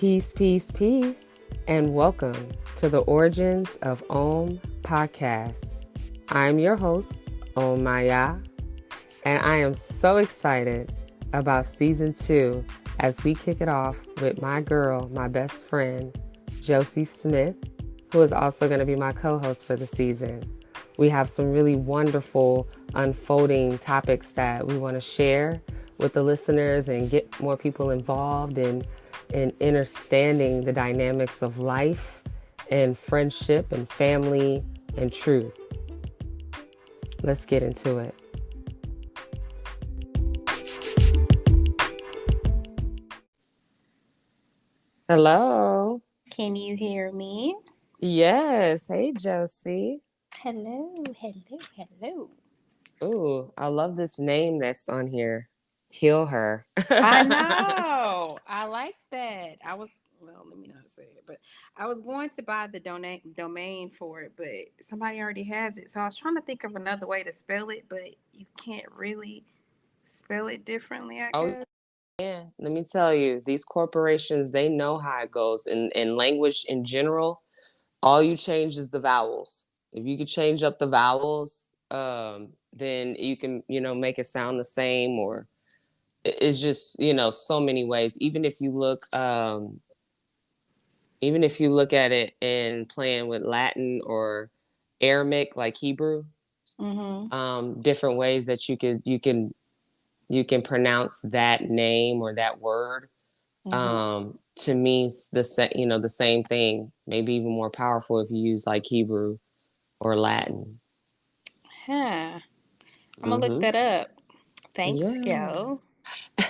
Peace, peace, peace, and welcome to the Origins of Om podcast. I'm your host, Om Maya, and I am so excited about season 2 as we kick it off with my girl, my best friend, Josie Smith, who is also going to be my co-host for the season. We have some really wonderful unfolding topics that we want to share with the listeners and get more people involved in understanding the dynamics of life and friendship and family and truth. Let's get into it. Hello. Can you hear me? Yes. Hey, Josie. Hello, hello, hello. Ooh, I love this name that's on here. Heal her. I know. I like that. Let me not say it, but I was going to buy the domain for it, but somebody already has it. So I was trying to think of another way to spell it, but you can't really spell it differently, I Oh, guess. yeah. Let me tell you, these corporations, they know how it goes. In language in general, all you change is the vowels. If you could change up the vowels, then you can, make it sound the same, or it's just, so many ways. Even if you look at it and playing with Latin or Aramaic, like Hebrew, Mm-hmm. different ways that you can pronounce that name or that word. Mm-hmm. To me, it's the same thing, maybe even more powerful if you use like Hebrew or Latin. Huh. I'm gonna look Mm-hmm. that up. Thanks, Yeah. girl.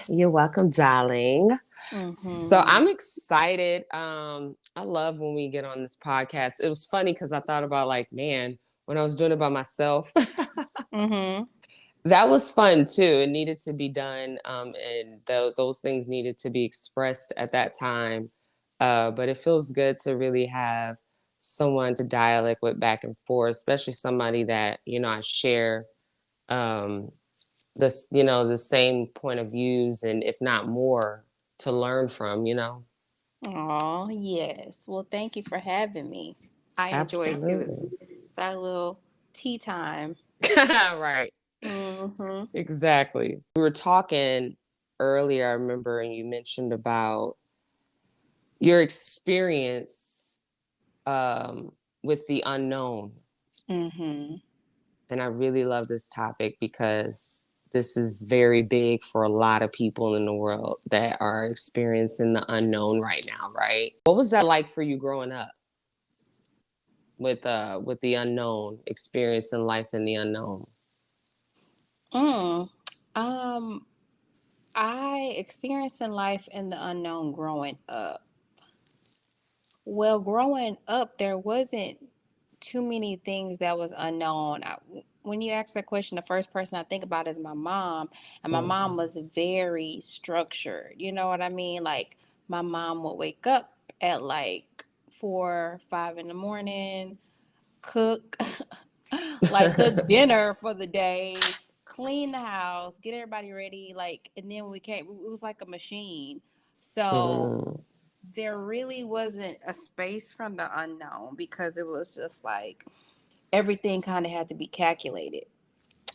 You're welcome, darling. So Mm-hmm. I'm excited. I love when we get on this podcast. It was funny because I thought about, like, man, when I was doing it by myself, Mm-hmm. that was fun too. It needed to be done, and those things needed to be expressed at that time. But it feels good to really have someone to dialogue with back and forth, especially somebody that I share um, the same point of views, and if not more, to learn from. Oh, yes. Well, thank you for having me. I enjoy it too. Absolutely. It's our little tea time. Right. Mm-hmm. Exactly. We were talking earlier, I remember, and you mentioned about your experience with the unknown. Mm-hmm. And I really love this topic because this is very big for a lot of people in the world that are experiencing the unknown right now, right? What was that like for you growing up with the unknown, experiencing life in the unknown? Mm. Um, I experienced in life in the unknown growing up. Well, growing up, there wasn't too many things that was unknown. When you ask that question, the first person I think about is my mom, and my mom Mhm. was very structured. You know what I mean? Like my mom would wake up at like 4, 5 in the morning, cook, like cook dinner for the day, clean the house, get everybody ready. Like, and then when we came, it was like a machine. So Mm. there really wasn't a space from the unknown because it was just like everything kind of had to be calculated.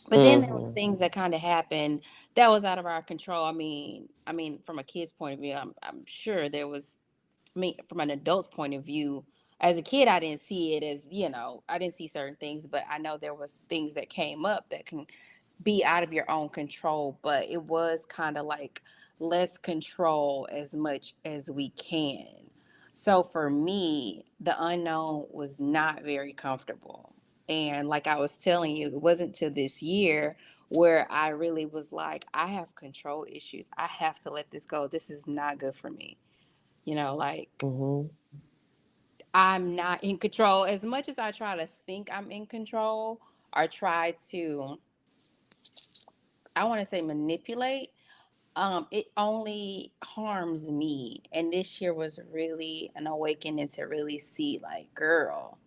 But then there was Mhm. things that kind of happened that was out of our control. I mean, from a kid's point of view, I'm sure there was. I mean, from an adult's point of view, as a kid, I didn't see it as I didn't see certain things, but I know there was things that came up that can be out of your own control. But it was kind of like let's control as much as we can. So for me, the unknown was not very comfortable. And like I was telling you, it wasn't till this year where I really was like, I have control issues. I have to let this go. This is not good for me. Like Mhm. I'm not in control. As much as I try to think I'm in control or try to, I want to say manipulate, it only harms me. And this year was really an awakening to really see, like, girl,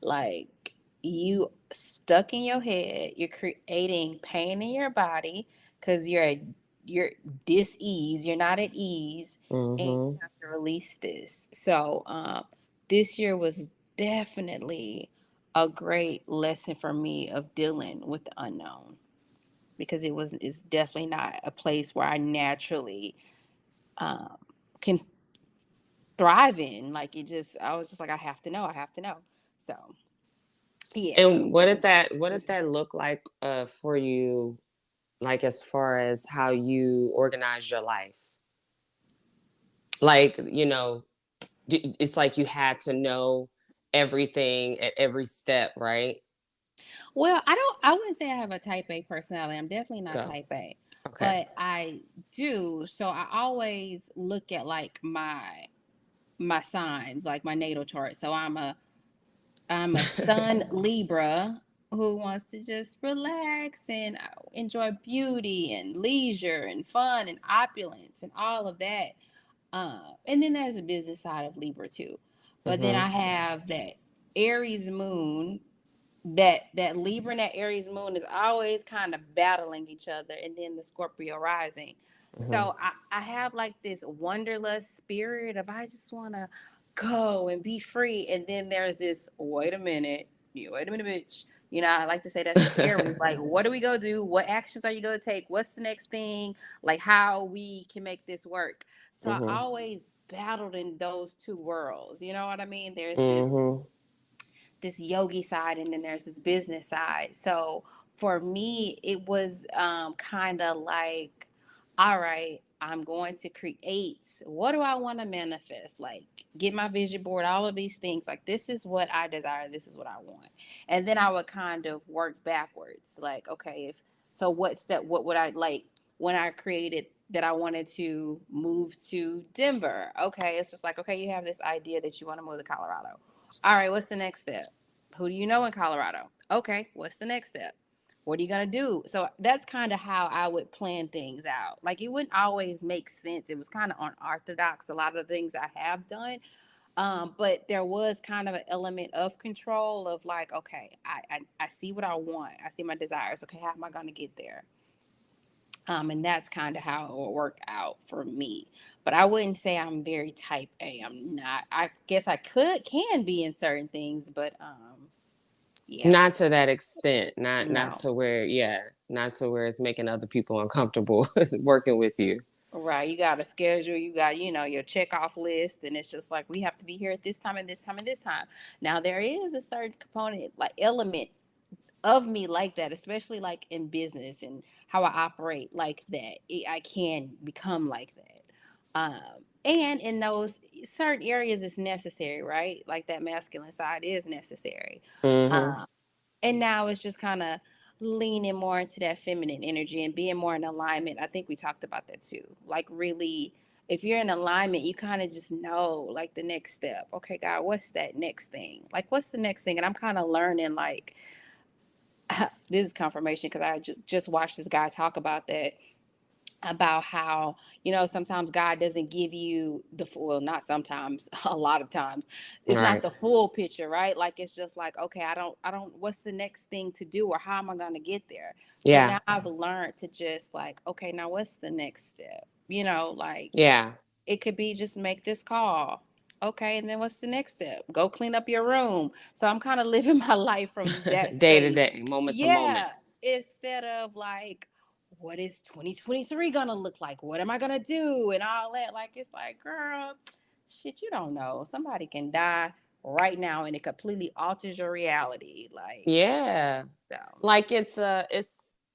like you stuck in your head, you're creating pain in your body because you're you're dis-ease, you're not at ease, and you Mm-hmm. have to release this. So this year was definitely a great lesson for me of dealing with the unknown, because it's definitely not a place where I naturally um, can thrive in. Like, I was just like, I have to know. So yeah, And it was. what did that look like for you, like as far as how you organize your life? Like, it's like you had to know everything at every step, right? Well, I wouldn't say I have a type A personality. I'm definitely not Go. type A, Okay. but I do. So I always look at like my signs, like my natal chart. So I'm a sun Libra who wants to just relax and enjoy beauty and leisure and fun and opulence and all of that. And then there's a business side of Libra too. But then Mm-hmm. I have that Aries moon, that Libra and that Aries moon is always kind of battling each other, and then the Scorpio rising. Mm-hmm. So I have like this wanderlust spirit of, I just want to go and be free. And then there's this, wait a minute, bitch. I like to say that's the Aries. Like, what are we going to do? What actions are you going to take? What's the next thing? Like, how we can make this work. So I Mm-hmm. always battled in those two worlds. You know what I mean? There's Mm-hmm. this yogi side, and then there's this business side. So for me, it was kind of like, all right, I'm going to create, what do I want to manifest, like get my vision board, all of these things, like this is what I desire, this is what I want. And then I would kind of work backwards, like, okay, if so, what would I like when I created that I wanted to move to Denver? Okay, it's just like, okay, you have this idea that you want to move to Colorado. All right, what's the next step? Who do you know in Colorado? Okay, what's the next step? What are you going to do? So that's kind of how I would plan things out. Like, it wouldn't always make sense. It was kind of unorthodox, a lot of the things I have done. But there was kind of an element of control of like, okay, I see what I want. I see my desires. Okay, how am I going to get there? And that's kind of how it will work out for me. But I wouldn't say I'm very type A. I'm not. I guess I can be in certain things, but yeah, Not to that extent. Not no. to where, yeah, not to where it's making other people uncomfortable working with you. Right. You got a schedule, you got, your check off list, and it's just like, we have to be here at this time and this time and this time. Now, there is a certain component, like element of me like that, especially like in business and how I operate like that. I can become like that. And in those certain areas, it's necessary, right? Like that masculine side is necessary. Mm-hmm. Um, and now it's just kind of leaning more into that feminine energy and being more in alignment. I think we talked about that too. Like, really, if you're in alignment, you kind of just know like the next step. Okay, God, what's that next thing? Like, what's the next thing? And I'm kind of learning, like, this is confirmation because I just watched this guy talk about that, about how, sometimes God doesn't give you the full, well, not sometimes, a lot of times it's not Right. the full picture, right? Like, it's just like, okay, I don't what's the next thing to do, or how am I going to get there? So Yeah. now I've learned to just like, okay, now what's the next step? Like, Yeah. it could be just make this call. Okay, and then what's the next step? Go clean up your room. So I'm kind of living my life from that Day to space. day, moment to moment. Yeah, instead of like, what is 2023 gonna look like? What am I gonna do? And all that. Like, it's like, girl, shit, you don't know. Somebody can die right now and it completely alters your reality. Like, Yeah. so. Like it's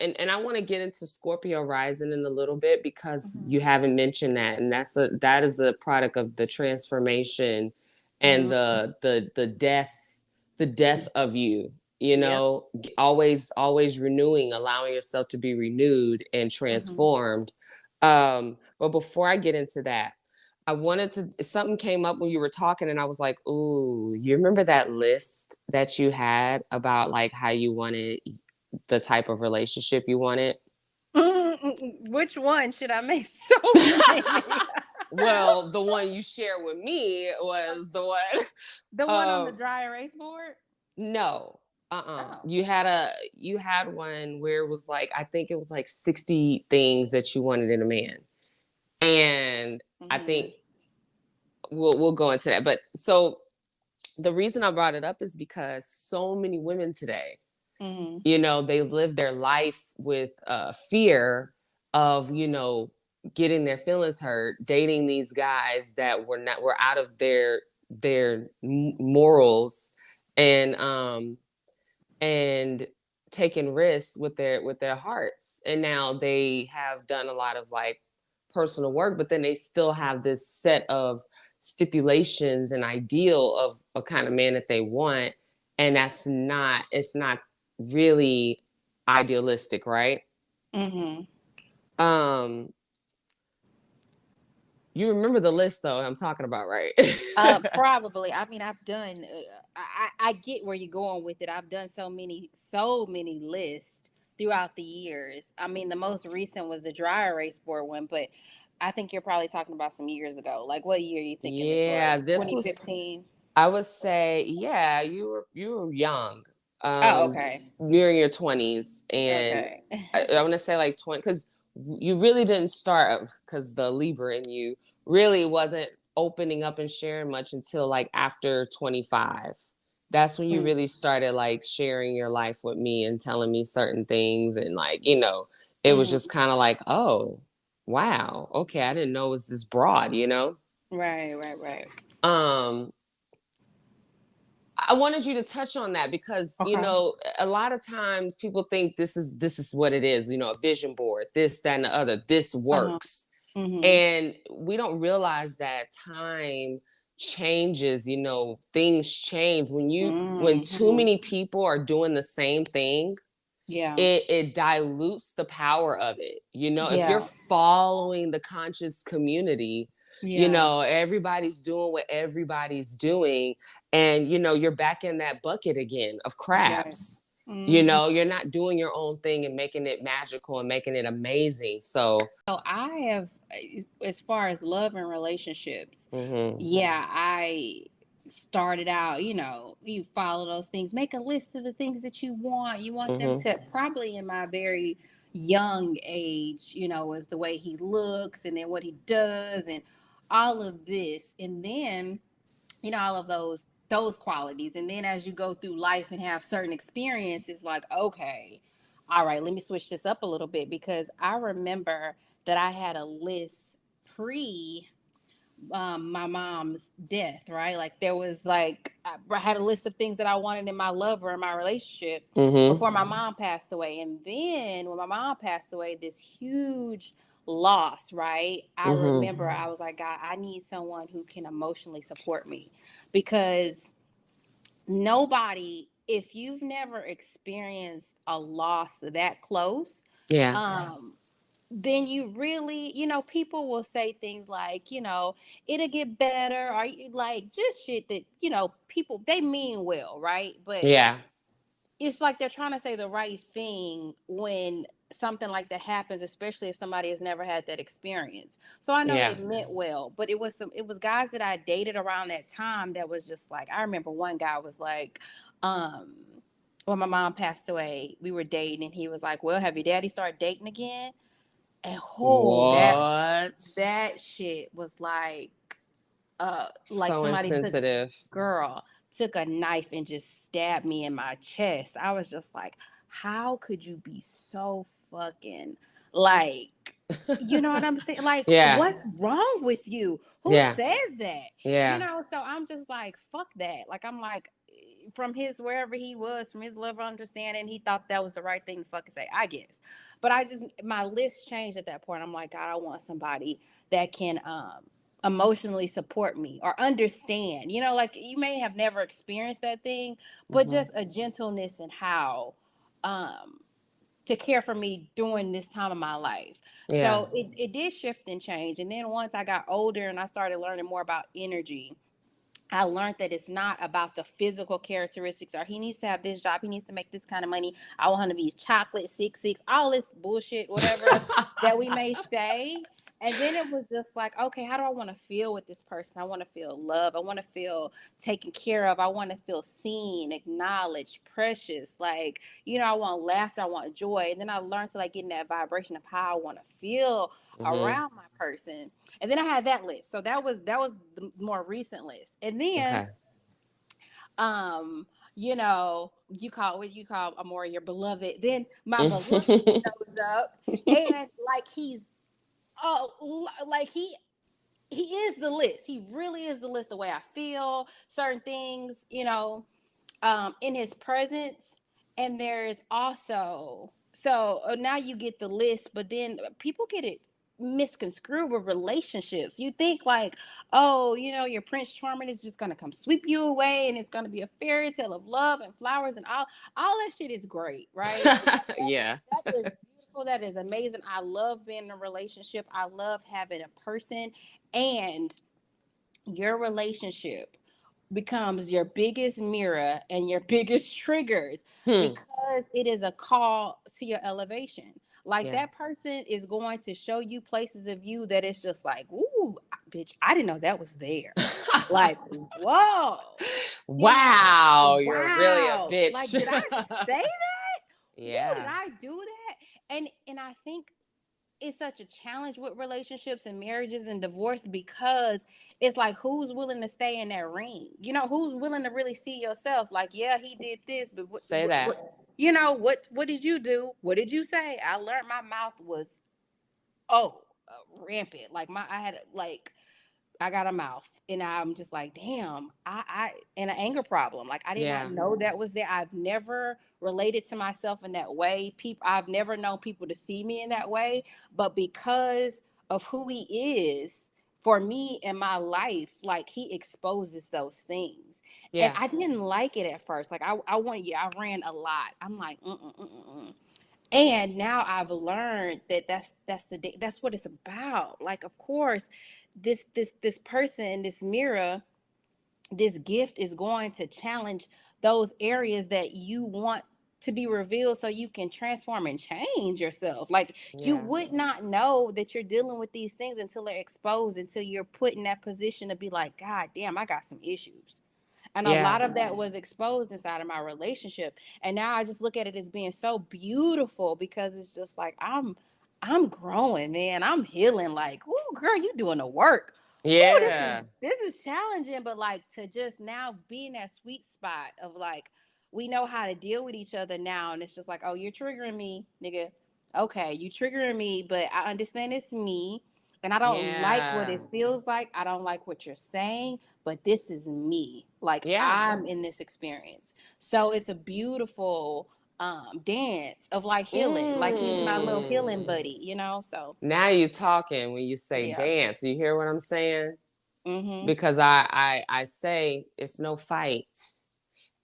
and I want to get into Scorpio rising in a little bit because you Mhm. haven't mentioned that, and that is a product of the transformation and Mhm. the death of you, Yep. always renewing, allowing yourself to be renewed and Mhm. transformed. But before I get into that, something came up when you were talking, and I was like, ooh, you remember that list that you had about like how you wanted the type of relationship you wanted? Which one should I make so many? Well, the one you shared with me was the one. The one on the Um, dry erase board? no. Oh. You had one where it was like, I think it was like 60 things that you wanted in a man. And I Mm-hmm. think we'll go into that. But so the reason I brought it up is because so many women today, Mm-hmm. they live their life with fear of, getting their feelings hurt, dating these guys that were out of their morals, and taking risks with their hearts. And now they have done a lot of like personal work, but then they still have this set of stipulations and ideal of a kind of man that they want, and it's not really idealistic, right? Mm-hmm. um you remember the list though I'm talking about, right? Probably. I mean, I've done. I get where you're going with it. I've done so many lists throughout the years. I mean, the most recent was the dry erase board one, but I think you're probably talking about some years ago. Like, what year are you thinking this was? Yeah, this was, 2015. I would say, yeah, you were young, Oh, okay, you're in your 20s, and okay. I want to say like 20, because you really didn't start, because the Libra in you really wasn't opening up and sharing much until like after 25. That's when you Mm, really started like sharing your life with me and telling me certain things, and like, it was just mm-hmm. kind of like, oh, wow, okay, I didn't know it was this broad. Right, right, right. Um, I wanted you to touch on that because, Okay. a lot of times people think this is what it is, a vision board, this, that, and the other. This Uh-huh. works. Mm-hmm. And we don't realize that time changes, things change. When too Mm-hmm. many people are doing the same thing, Yeah. it dilutes the power of it. If you're Yeah. following the conscious community, Yeah. everybody's doing what everybody's doing, and you're back in that bucket again of Right. crabs. Mm-hmm. You're not doing your own thing and making it magical and making it amazing. So, So I have, as far as love and relationships, mhm, yeah, I started out, you follow those things, make a list of the things that you want. You want them mhm, to, probably in my very young age, is the way he looks and then what he does and all of this. And then, all of those qualities. And then as you go through life and have certain experiences, like, okay, all right, let me switch this up a little bit, because I remember that I had a list pre my mom's death, right? Like, there was like, I had a list of things that I wanted in my lover, in my relationship, mhm, before my mom passed away. And then when my mom passed away, this huge loss, right? I mhm. remember I was like, God, I need someone who can emotionally support me, because nobody, if you've never experienced a loss that close, Yeah, um then you really, people will say things like, it'll get better, or like just shit that, people, they mean well, right? But yeah, it's like they're trying to say the right thing when something like that happens, especially if somebody has never had that experience. So I know they yeah. meant well, but it was guys that I dated around that time that was just like, I remember one guy was like, um when my mom passed away, we were dating, and he was like, well, have your daddy started dating again? And oh, What? that shit was like So somebody took, insensitive. girl, took a knife and just stabbed me in my chest. I was just like, how could you be so fucking, like, you know what I'm saying? Like, Yeah, what's wrong with you? Who yeah, says that? yeah. So I'm just like, fuck that. Like, I'm like, from his, wherever he was, from his level of understanding, he thought that was the right thing to fucking say, I guess. But my list changed at that point. I'm like, God, I want somebody that can emotionally support me or understand. Like, you may have never experienced that thing, but Mhm. just a gentleness in how um to care for me during this time of my life. Yeah. So it did shift and change. And then once I got older and I started learning more about energy, I learned that it's not about the physical characteristics, or he needs to have this job, he needs to make this kind of money. I want him to be chocolate 6'6", all this bullshit, whatever that we may say. And then it was just like, okay, how do I want to feel with this person? I want to feel love. I want to feel taken care of. I want to feel seen, acknowledged, precious. Like, I want laughter. I want joy. And then I learned to like get in that vibration of how I want to feel Mm-hmm. around my person. And then I had that list. So that was the more recent list. And then Okay. um you call what you call Amore your beloved. Then my beloved shows up, and like he's like he is the list. He really is the list. The way I feel certain things, in his presence. And there's also, so now you get the list, but then people get it misconstrued with relationships. You think like, oh, your Prince Charming is just gonna come sweep you away, and it's gonna be a fairy tale of love and flowers and all that shit is great, right? Yeah. That is beautiful. That is amazing. I love being in a relationship. I love having a person, and your relationship becomes your biggest mirror and your biggest triggers, Hmm. because it is a call to your elevation. Like Yeah. that person is going to show you places of you that it's just like, ooh, bitch, I didn't know that was there. Like, whoa, Wow, you're really a wow. bitch. Like, did I say that? Woo, did Yeah. I do that? And I think it's such a challenge with relationships and marriages and divorce, because it's like, who's willing to stay in that ring? Who's willing to really see yourself? Like, yeah, he did this, but Say that. what did you do? What did you say? I learned my mouth was, oh, rampant. Like I had like I got a mouth, and I'm just like, damn, I and an anger problem. Like I did not Yeah. know that was there. I've never related to myself in that way. I've never known people to see me in that way, but because of who he is for me in my life, like he exposes those things. And Yeah. I didn't like it at first. Like I ran a lot. I'm like, and now I've learned that that's what it's about. Like, of course, this person, this mirror, this gift is going to challenge those areas that you want to be revealed, so you can transform and change yourself. Like, you Yeah. would not know that you're dealing with these things until they're exposed, until you're put in that position to be like, God damn, I got some issues. And a Yeah. lot of that was exposed inside of my relationship. And now I just look at it as being so beautiful, because it's just like, I'm growing, man. I'm healing. Like, ooh, girl, you doing the work. Ooh, this is Yeah. this is challenging, but like, to just now be in that sweet spot of like, we know how to deal with each other now. And it's just like, oh, you're triggering me, nigga. Okay, you triggering me, but I understand it's me. And I don't like what Yeah. it feels like. I don't like what you're saying, but this is me. Like, Yeah. I'm in this experience. So it's a beautiful dance of like healing. Like, he's my little healing Mm. buddy. So Now you talking when you say yeah. dance. You hear what I'm saying? Mhm. Because I say it's no fight.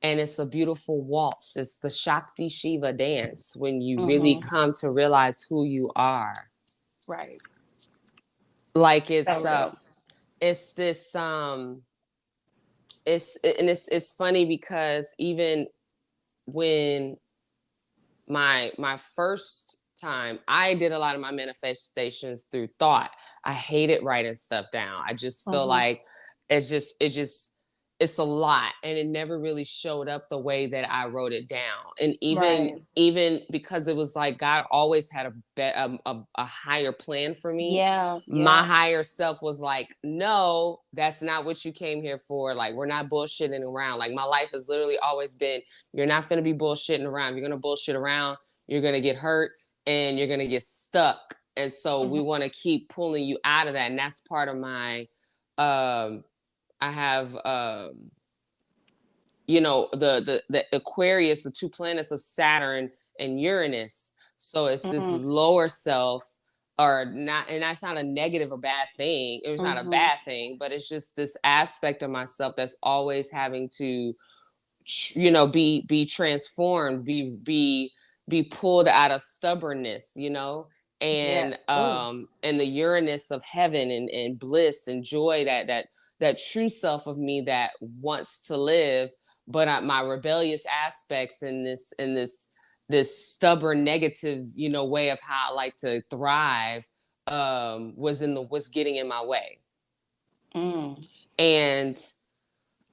And it's a beautiful waltz. It's the Shakti Shiva dance when you really Mhm. come to realize who you are. Right. Like So real. it's this it's funny because even when my first time, I did a lot of my manifestations through thought. I hated writing stuff down. I just feel Mhm. like it's just it's a lot, and it never really showed up the way that I wrote it down. And Right. even because it was like God always had a higher plan for me. Yeah. My Yeah. higher self was like, no, that's not what you came here for. Like, we're not bullshitting around. Like, my life has literally always been, you're not going to be bullshitting around. You're going to bullshit around, you're going to get hurt, and you're going to get stuck. And so we Mhm. want to keep pulling you out of that. And that's part of my, I have, the Aquarius, the two planets of Saturn and Uranus. So it's this Mhm. lower self, or not, and that's not a negative or bad thing. It was not a Mhm. bad thing, but it's just this aspect of myself that's always having to, be transformed, be pulled out of stubbornness, Yeah. and Oh. and the Uranus of heaven, and bliss and joy, that true self of me that wants to live. But my rebellious aspects, and this stubborn negative, way of how I like to thrive, was getting in my way. Mm. And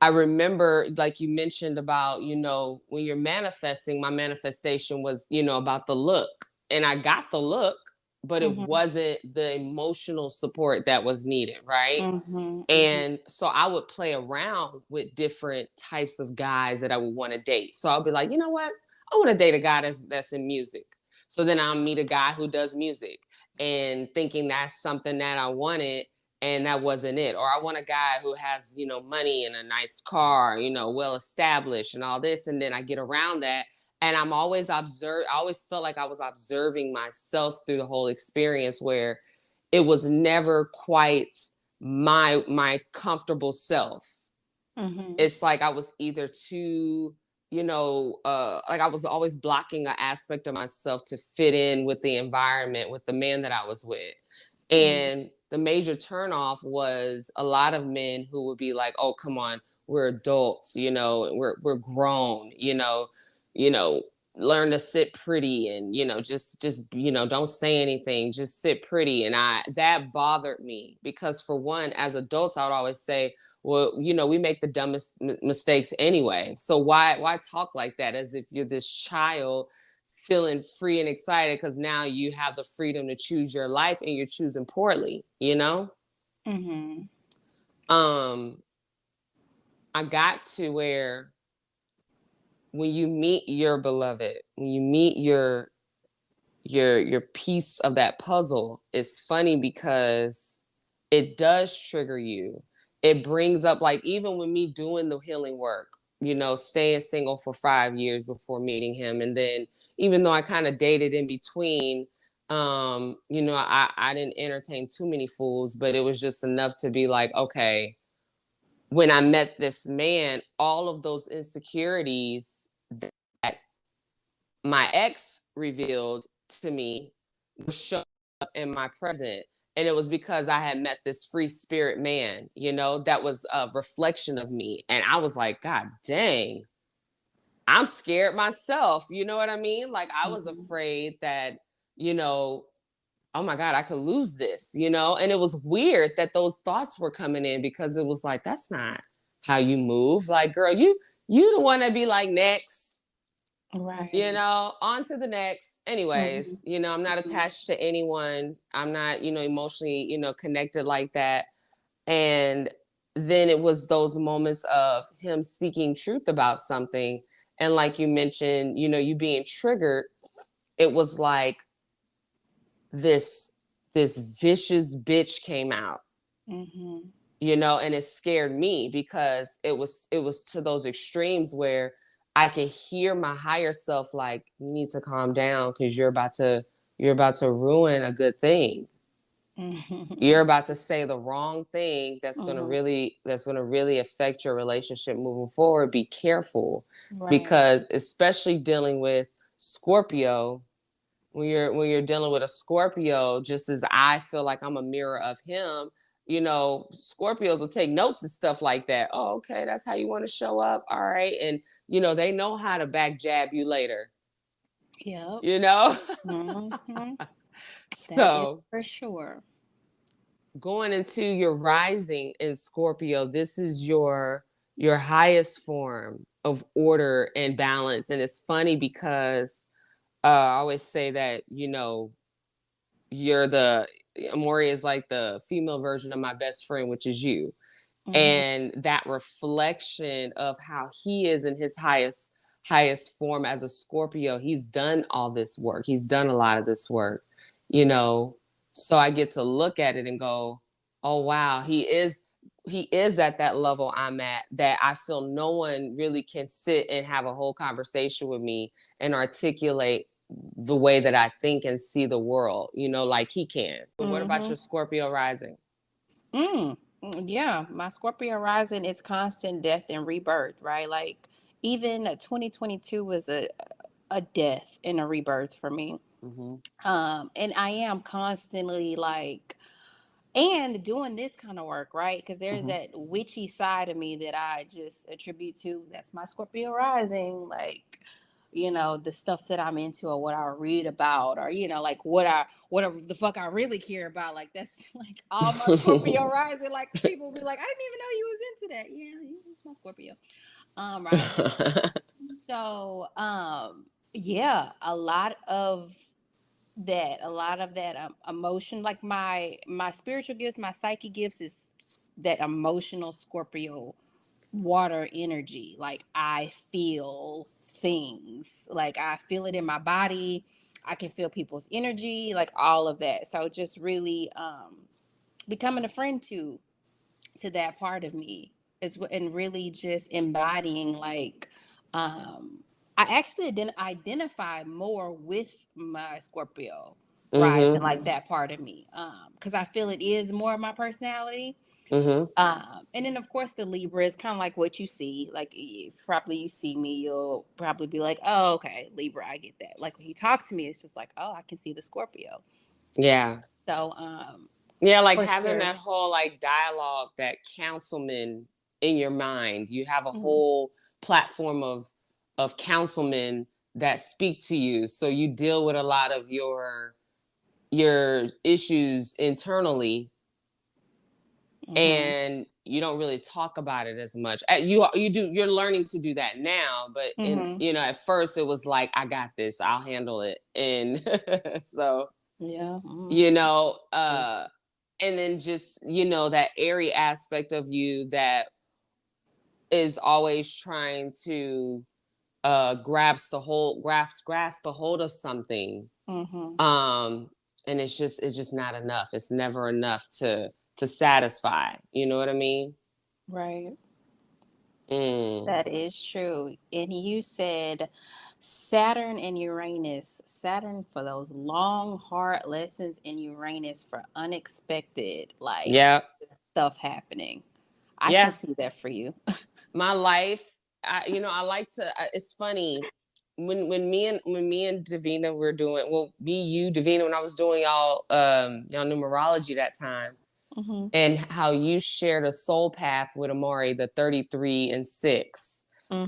I remember, like you mentioned about, when you're manifesting, my manifestation was, about the look. And I got the look, but it Mhm. wasn't the emotional support that was needed, right? Mhm. Mhm. And so I would play around with different types of guys that I would want to date. So I'll be like, you know what? I want to date a guy that's in music. So then I'll meet a guy who does music and thinking that's something that I wanted, and that wasn't it. Or I want a guy who has, money and a nice car, well established and all this. And then I get around that, and I'm always I always felt like I was observing myself through the whole experience, where it was never quite my comfortable self. Mhm. It's like I was either too, like I was always blocking an aspect of myself to fit in with the environment, with the man that I was with. Mhm. And the major turnoff was a lot of men who would be like, "Oh, come on, we're adults, we're grown, you know, learn to sit pretty, and just don't say anything, just sit pretty." And I that bothered me, because for one, as adults, I would always say, well, we make the dumbest mistakes anyway, so why talk like that, as if you're this child feeling free and excited because now you have the freedom to choose your life, and you're choosing poorly. Mhm. um I got to where, when you meet your beloved, when you meet your piece of that puzzle, it's funny because it does trigger you. It brings up, like, even with me doing the healing work, staying single for 5 years before meeting him. And then, even though I kind of dated in between, I didn't entertain too many fools, but it was just enough to be like, okay, when I met this man, all of those insecurities that my ex revealed to me was showing up in my present. And it was because I had met this free spirit man, that was a reflection of me. And I was like, God dang, I'm scared myself. You know what I mean? Like, I was Mhm. afraid that, you know, oh my God, I could lose this. And it was weird that those thoughts were coming in, because it was like, that's not how you move. Like, girl, you the one that be like, next, Right. on to the next. Mhm. Anyways, I'm not Mhm. attached to anyone. I'm not, emotionally, connected like that. And then it was those moments of him speaking truth about something. And like you mentioned, you being triggered, it was like this this vicious bitch came out, Mhm. and it scared me, because it was to those extremes where I could hear my higher self like, you need to calm down, because you're about to ruin a good thing. You're Mhm. about to say the wrong thing Mhm. that's going to really affect your relationship moving forward. Be careful, Right. because especially dealing with Scorpio, when you're dealing with a Scorpio, just as I feel like I'm a mirror of him, Scorpios will take notes and stuff like that. Oh, okay, that's how you want to show up. All right. And they know how to back jab you later, Yep. you know? Mhm. That is So for sure. going into your rising in Scorpio, this is your highest form of order and balance. And it's funny because I always say that, you're the Amori is like the female version of my best friend, which is you. Mhm. And that reflection of how he is in his highest form as a Scorpio, he's done all this work. He's done a lot of this work, you know. So I get to look at it and go, "Oh wow, he is at that level I'm at, that I feel no one really can sit and have a whole conversation with me and articulate the way that I think and see the world, like he can." But what about Mhm. your Scorpio rising? Yeah, my Scorpio rising is constant death and rebirth, right? Like, even 2022 was a death and a rebirth for me. Mm-hmm. And I am constantly like, and doing this kind of work, right? Because there's Mm-hmm. that witchy side of me that I just attribute to, that's my Scorpio rising. Like, the stuff that I'm into or what I read about, or like what the fuck I really care about. Like that's like all my Scorpio rising. Like people will be like, I didn't even know you was into that. Yeah, it's my Scorpio rising. So yeah, a lot of that emotion, like my spiritual gifts, my psychic gifts is that emotional Scorpio water energy. Like I feel things, like I feel it in my body. I can feel people's energy, like all of that. So just really becoming a friend to that part of me and really just embodying like I actually identify more with my Scorpio rising, Mm-hmm. like that part of me, because I feel it is more of my personality. Mm-hmm. And then of course the Libra is kind of like what you see. Like if probably you see me, you'll probably be like, "Oh, okay, Libra, I get that." Like when you talk to me, it's just like, "Oh, I can see the Scorpio." Yeah. So, Yeah, like for having sure. that whole like dialogue, that councilman in your mind. You have a Mhm. whole platform of councilmen that speak to you. So you deal with a lot of your issues internally, Mhm. and you don't really talk about it as much. You're learning to do that now, but Mhm. at first it was like, I got this, I'll handle it. And so, Yeah. you know, uh and then just, that airy aspect of you that is always trying to grasp a hold of something. Mhm. um and it's just not enough. It's never enough to satisfy, you know what I mean? Right. Mm. That is true. And you said Saturn and Uranus. Saturn for those long, hard lessons, and Uranus for unexpected, like Yeah. stuff happening. I can Yeah. see that for you. My life, I like to, it's funny, when me and Davina were doing, well, me, you, Davina, when I was doing y'all numerology that time, Hmm. and how you shared a soul path with Amari, the 33 and 6. Hmm.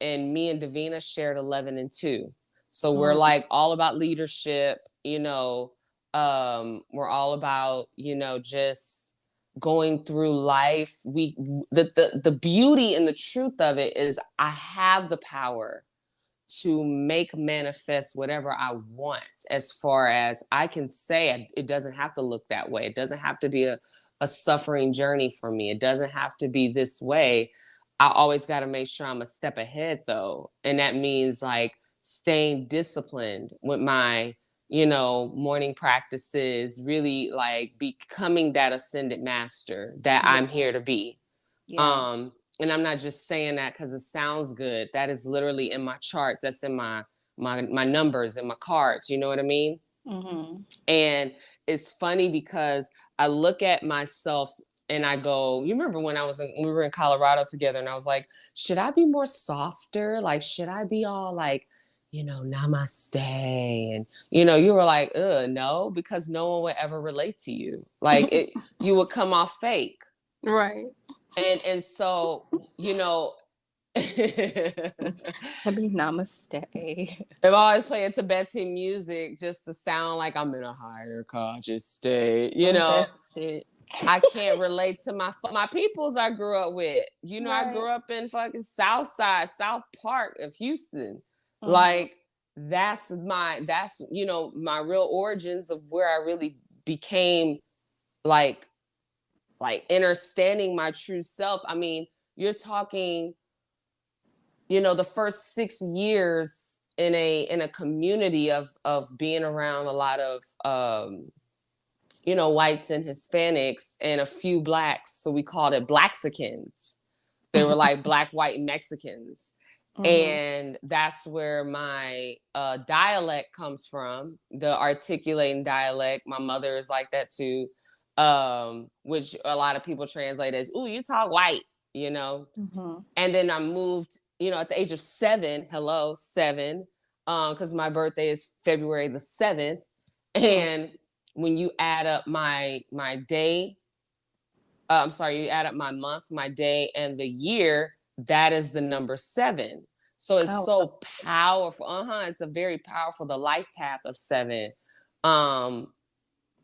And me and Davina shared 11 and 2. So we're like all about leadership, we're all about, just going through life. The beauty and the truth of it is I have the power to make manifest whatever I want. As far as I can say, it doesn't have to look that way. It doesn't have to be a suffering journey for me. It doesn't have to be this way. I always got to make sure I'm a step ahead, though. And that means like staying disciplined with my, morning practices, really like becoming that ascended master that I'm Yeah. here to be. Yeah. um and I'm not just saying that because it sounds good. That is literally in my charts. That's in my numbers and my cards, you know what I mean? Hmm. And it's funny because I look at myself and I go, you remember when we were in Colorado together, and I was like, should I be more softer? Like, should I be all like, namaste? And you were like, no, because no one would ever relate to you. Like, you would come off fake. Right. And so, you know Happy namaste. I'm always playing Tibetan music just to sound like I'm in a higher conscious state. That's it. I can't relate to my peoples I grew up with. I Right. grew up in fucking South Side, South Park of Houston. Hmm. Like, that's my real origins of where I really became like understanding my true self. I mean, you're talking, the first 6 years in a community of being around a lot of whites and Hispanics and a few blacks. So we called it Blaxicans. They were like black, white Mexicans. Hmm. And that's where my dialect comes from, the articulating dialect. My mother is like that too, which a lot of people translate as, ooh, you talk white, you know. Hmm. And then I moved, at the age of 7, hello, 7, because my birthday is February the 7th. And when you add up my day, you add up my month, my day, and the year, that is the number 7. So it's Oh, so powerful. It's a very powerful, the life path of 7. Um,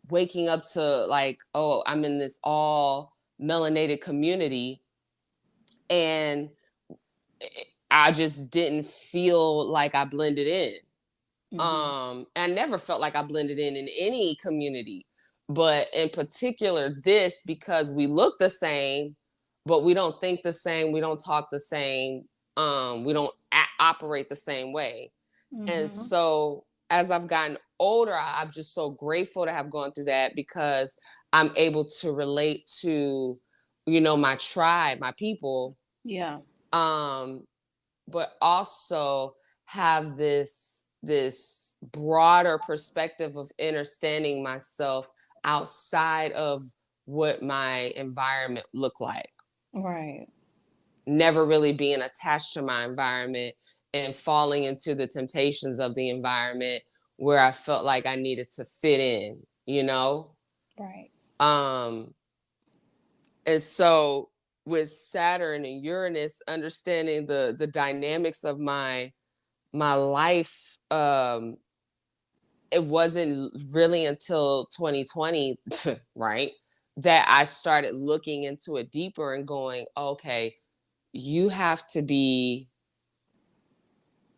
Waking up to like, oh, I'm in this all melanated community, and I just didn't feel like I blended in. mm-hmm. I never felt like I blended in any community, but in particular this, because we look the same, but we don't think the same, we don't talk the same, we don't operate the same way. And Mm-hmm. so as I've gotten older, I'm just so grateful to have gone through that, because I'm able to relate to, my tribe, my people, Yeah. um, but also have this broader perspective of understanding myself outside of what my environment looked like. Right. Never really being attached to my environment and falling into the temptations of the environment where I felt like I needed to fit in, you know? Right. Um, and so with Saturn and Uranus, understanding the dynamics of my life, it wasn't really until 2020, right, that I started looking into it deeper and going, okay, you have to be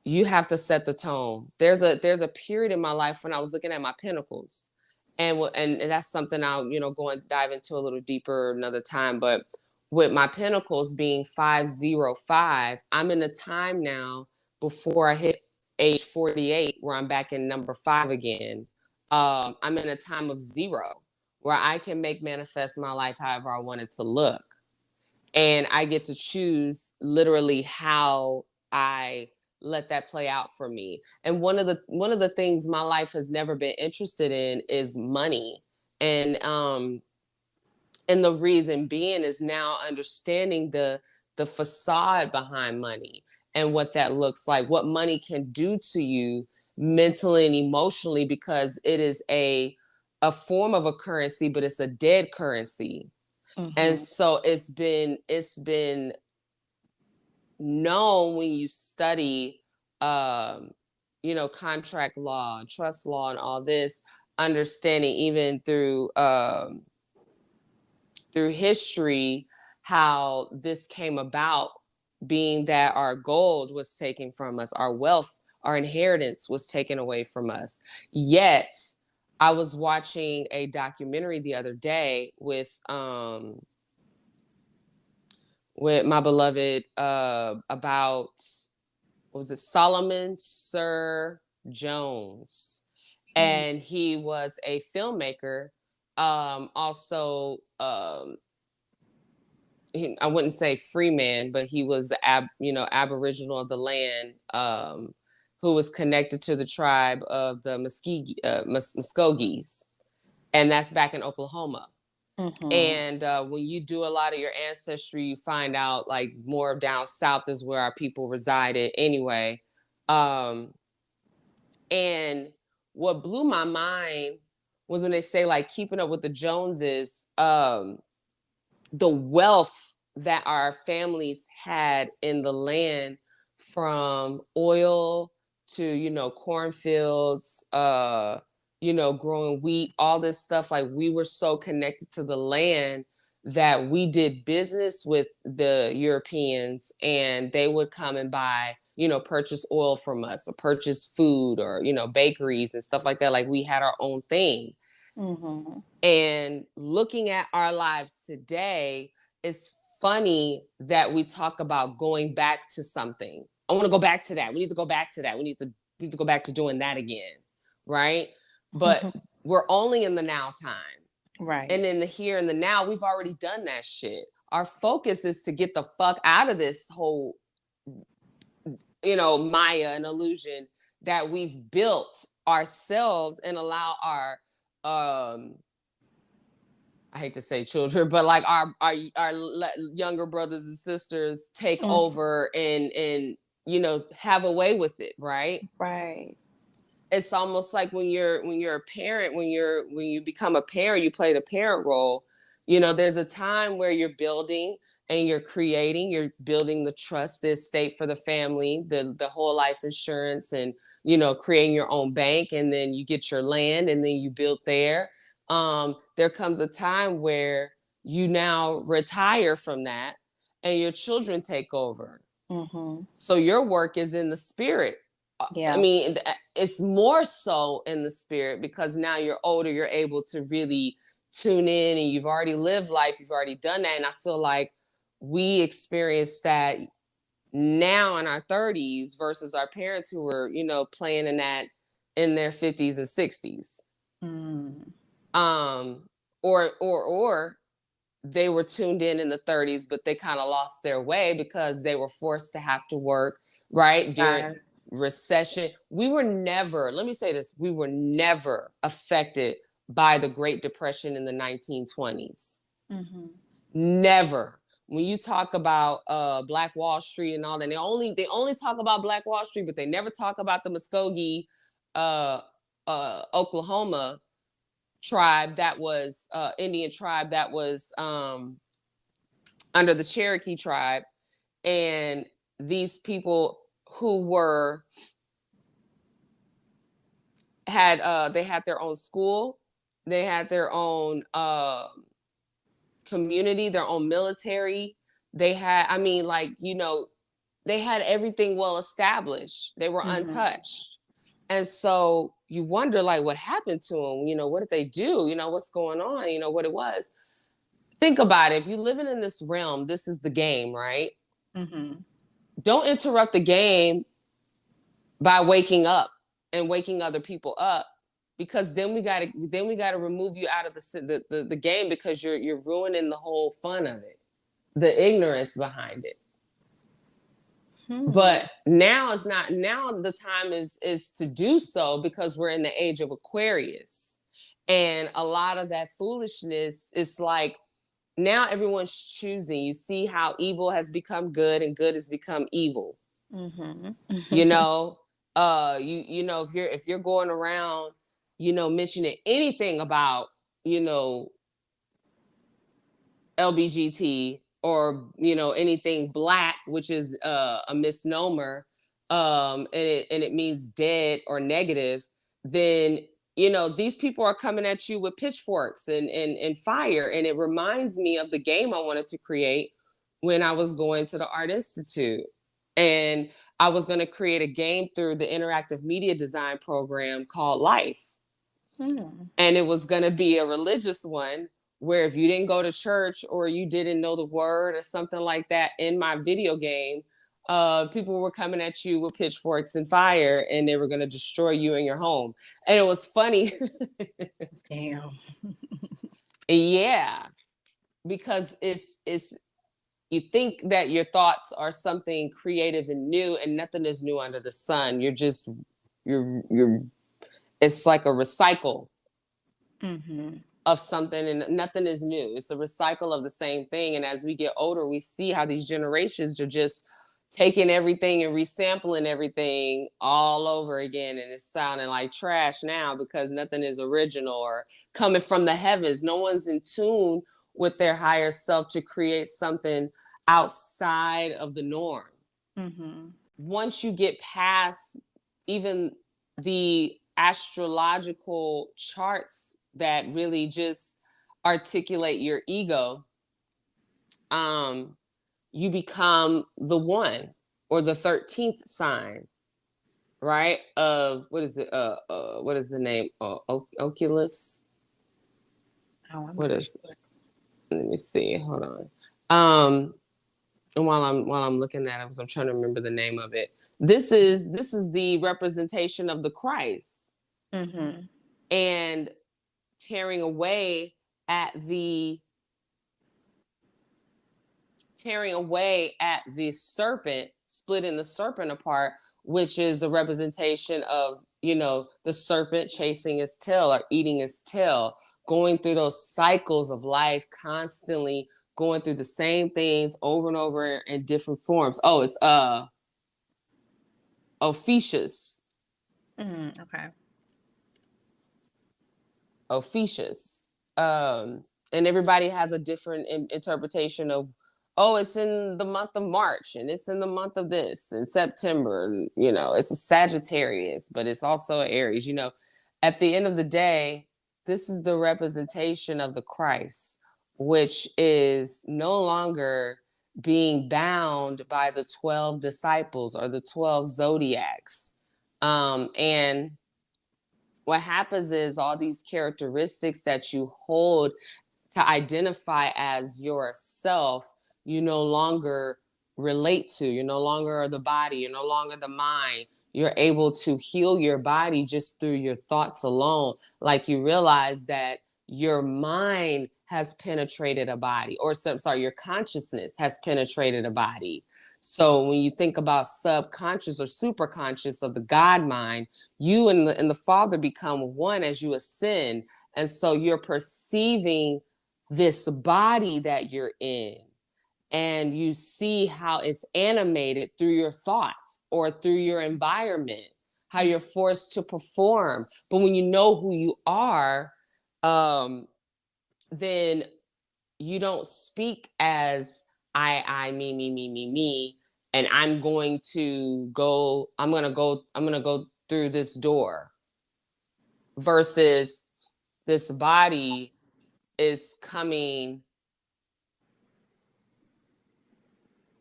you have to set the tone. There's a period in my life when I was looking at my pinnacles, and that's something I'll go and dive into a little deeper another time. But with my pinnacles being 505, I'm in a time now before I hit age 48 where I'm back in number 5 again. I'm in a time of 0 where I can make manifest my life however I want it to look, and I get to choose literally how I let that play out for me. And one of the things my life has never been interested in is money. And the reason being is now understanding the facade behind money and what that looks like, what money can do to you mentally and emotionally, because it is a form of a currency, but it's a dead currency. And Mm-hmm. so it's been known, when you study contract law and trust law and all this, understanding even through history, how this came about, being that our gold was taken from us, our wealth, our inheritance was taken away from us. Yet I was watching a documentary the other day with my beloved, about, what was it, Solomon Sir Jones. And he was a filmmaker, also, I wouldn't say free man, but he was aboriginal of the land, who was connected to the tribe of the Muskogees, and that's back in Oklahoma. Mm-hmm. And when you do a lot of your ancestry, you find out like more down south is where our people resided anyway. Um, and what blew my mind was when they say like keeping up with the Joneses, the wealth that our families had in the land, from oil to cornfields, growing wheat, all this stuff. Like, we were so connected to the land that we did business with the Europeans, and they would come and buy, purchase oil from us, or purchase food, or bakeries and stuff like that. Like, we had our own thing. Mm-hmm. And looking at our lives today, it's funny that we talk about going back to something. I want to go back to that. We need to go back to that. We need to go back to doing that again. Right? But we're only in the now time. Right. And in the here and the now, we've already done that shit. Our focus is to get the fuck out of this whole, Maya and illusion that we've built ourselves, and allow our I hate to say children, but like our younger brothers and sisters take Mm-hmm. over and have a way with it, right? Right. It's almost like when you're a parent, when you become a parent, you play the parent role. There's a time where you're building and you're building the trust, the estate for the family, the whole life insurance, and creating your own bank, and then you get your land and then you build there. There comes a time where you now retire from that and your children take over. Mm-hmm. So your work is in the spirit. I Yeah. mean, it's more so in the spirit because now you're older, you're able to really tune in, and you've already lived life, you've already done that. And I feel like we experience that now in our 30s versus our parents who were, playing in that in their 50s and 60s. Mm. Or they were tuned in the 30s, but they kind of lost their way because they were forced to have to work, right? During Right. recession. We were never, let me say this, we were never affected by the Great Depression in the 1920s. Mm-hmm. Never. When you talk about Black Wall Street and all that, they only talk about Black Wall Street, but they never talk about the Muskogee, Oklahoma tribe that was Indian tribe that was under the Cherokee tribe, and these people who were had they had their own school, they had their own community, their own military. They had, I mean, like, they had everything well established. They were Mm-hmm. untouched. And so you wonder, like, what happened to them? What did they do? What's going on? What it was. Think about it. If you're living in this realm, this is the game, right? Mm-hmm. Don't interrupt the game by waking up and waking other people up, because then we gotta remove you out of the game, because you're ruining the whole fun of it, the ignorance behind it. Hmm. But now it's not. Now the time is to do so, because we're in the age of Aquarius, and a lot of that foolishness is like, now everyone's choosing. You see how evil has become good and good has become evil. Mm-hmm. you know if you're going around mentioning anything about you know LBGT, or anything black, which is a misnomer, and it means dead or negative, then these people are coming at you with pitchforks and fire. And it reminds me of the game I wanted to create when I was going to the Art Institute, and I was going to create a game through the interactive media design program called Life. Hmm. And it was going to be a religious one, where if you didn't go to church or you didn't know the word or something like that in my video game, people were coming at you with pitchforks and fire, and they were going to destroy you and your home. And it was funny. Damn. Yeah, because it's you think that your thoughts are something creative and new, and nothing is new under the sun. You're it's like a recycle Mm-hmm. of something, and nothing is new. It's a recycle of the same thing. And as we get older, we see how these generations are just taking everything and resampling everything all over again, and it's sounding like trash now because nothing is original or coming from the heavens. No one's in tune with their higher self to create something outside of the norm. Mm-hmm. Once you get past even the astrological charts that really just articulate your ego, you become the one, or the 13th sign, right? Of what is it? What is the name? Oculus. Oh, I'm What not is? sure. Let me see. Hold on. And while I'm looking at it, because I'm trying to remember the name of it. This is the representation of the Christ, Mm-hmm. and tearing away at the serpent, splitting the serpent apart, which is a representation of the serpent chasing his tail or eating his tail, going through those cycles of life, constantly going through the same things over and over in different forms. Oh, it's Ophiuchus. Mm, okay. Ophiuchus. And everybody has a different interpretation oh, it's in the month of March and it's in the month of this in September. You know, it's a Sagittarius, but it's also Aries. You know, at the end of the day, this is the representation of the Christ, which is no longer being bound by the 12 disciples or the 12 zodiacs. And what happens is all these characteristics that you hold to identify as yourself, you no longer relate to. You're no longer the body, you're no longer the mind. You're able to heal your body just through your thoughts alone. Like you realize that your mind has penetrated a body, or sorry, your consciousness has penetrated a body. So when you think about subconscious or superconscious of the God mind, you and the Father become one as you ascend. And so you're perceiving this body that you're in, and you see how it's animated through your thoughts or through your environment, how you're forced to perform. But when you know who you are, then you don't speak as me, and I'm gonna go through this door, versus this body is coming,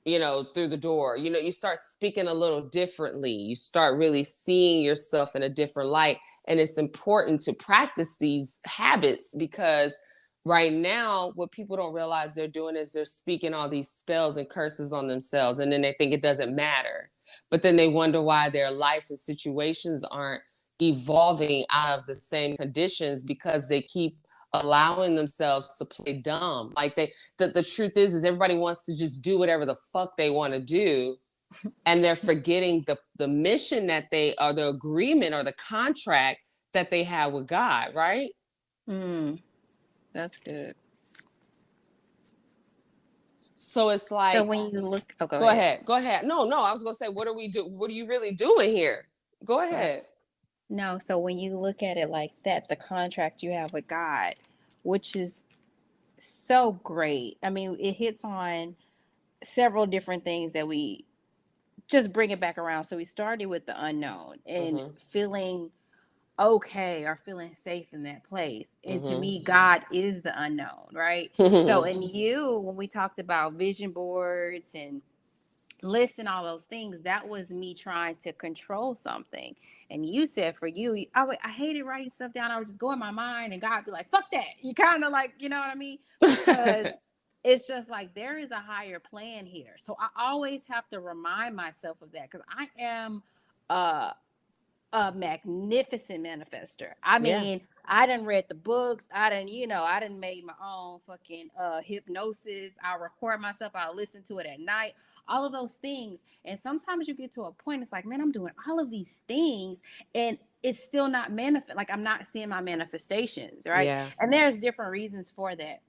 you know, through the door. You know, you start speaking a little differently. You start really seeing yourself in a different light. And it's important to practice these habits, because right now, what people don't realize they're doing is they're speaking all these spells and curses on themselves. And then they think it doesn't matter. But then they wonder why their life and situations aren't evolving out of the same conditions, because they keep allowing themselves to play dumb. Like the truth is everybody wants to just do whatever the fuck they want to do, and they're forgetting the mission that they, or the agreement or the contract that they have with God, right? That's good. So it's So like, when you look, oh, go go ahead. ahead, go ahead. No, I was gonna say, what are you really doing here? Go Right. ahead. No, so when you look at it like that, the contract you have with God, which is so great. I mean, it hits on several different things that we just bring it back around. So we started with the unknown and Mm-hmm. feeling okay or feeling safe in that place. And to Mm-hmm. me, God is the unknown, right? So, and you, when we talked about vision boards and list and all those things, that was me trying to control something. And you said for you, I hated writing stuff down. I would just go in my mind and God be like, fuck that. You kind of like, you know what I mean? Because it's just like there is a higher plan here. So I always have to remind myself of that, because I am uh a magnificent manifester. I Yeah. mean, I done read the books. I done made my own fucking hypnosis. I record myself. I listen to it at night. All of those things. And sometimes you get to a point, it's like, man, I'm doing all of these things and it's still not manifest. Like I'm not seeing my manifestations, right? Yeah. And there's different reasons for that.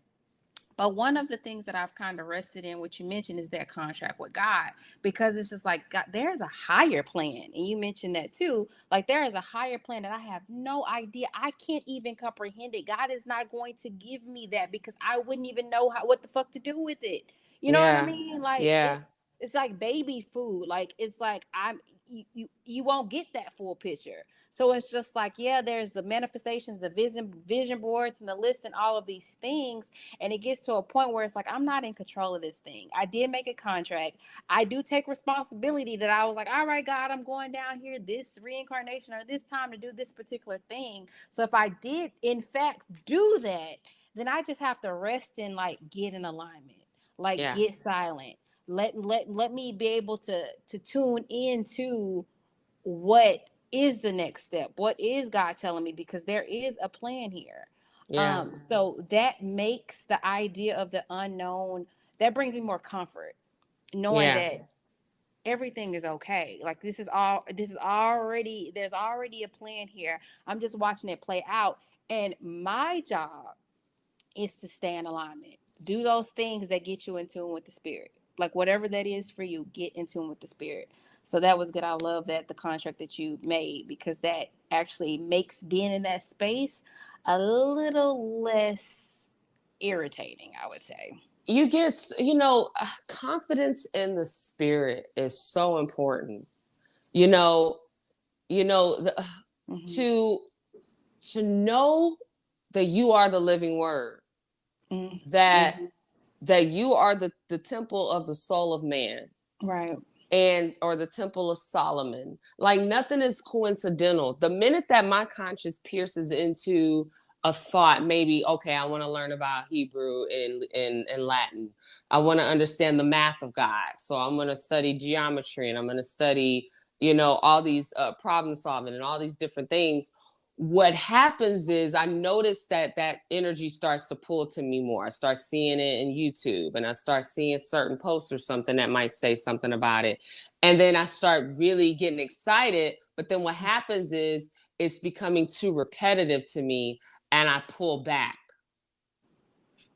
But one of the things that I've kind of rested in, what you mentioned, is that contract with God, because it's just like, God, there's a higher plan. And you mentioned that too. Like, there is a higher plan that I have no idea. I can't even comprehend it. God is not going to give me that because I wouldn't even know what the fuck to do with it. You know what I Yeah. mean? Like, Yeah. it's like baby food. Like, it's like you won't get that full picture. So it's just like, yeah, there's the manifestations, the vision boards, and the list, and all of these things, and it gets to a point where it's like, I'm not in control of this thing. I did make a contract. I do take responsibility that I was like, all right, God, I'm going down here this reincarnation or this time to do this particular thing. So if I did, in fact, do that, then I just have to rest and like get in alignment, like Yeah. get silent. Let me be able to tune into what is the next step, what is God telling me, because there is a plan here. Yeah. So that makes the idea of the unknown, that brings me more comfort, knowing Yeah. that everything is okay. Like this is already, there's already a plan here. I'm just watching it play out, and my job is to stay in alignment. Do those things that get you in tune with the spirit. Like whatever that is for you, get in tune with the spirit. So that was good. I love that, the contract that you made, because that actually makes being in that space a little less irritating, I would say. you get, confidence in the spirit is so important. You know, you know, the, Mm-hmm. to to know that you are the living word, that Mm-hmm. that you are the temple of the soul of man, Right. and or the temple of Solomon. Like nothing is coincidental. The minute that my conscience pierces into a thought, maybe, okay, I want to learn about Hebrew and Latin. I want to understand the math of God. So I'm going to study geometry, and I'm going to study, all these problem solving and all these different things. What happens is I notice that energy starts to pull to me more. I start seeing it in YouTube, and I start seeing certain posts or something that might say something about it. And then I start really getting excited. But then what happens is it's becoming too repetitive to me, and I pull back,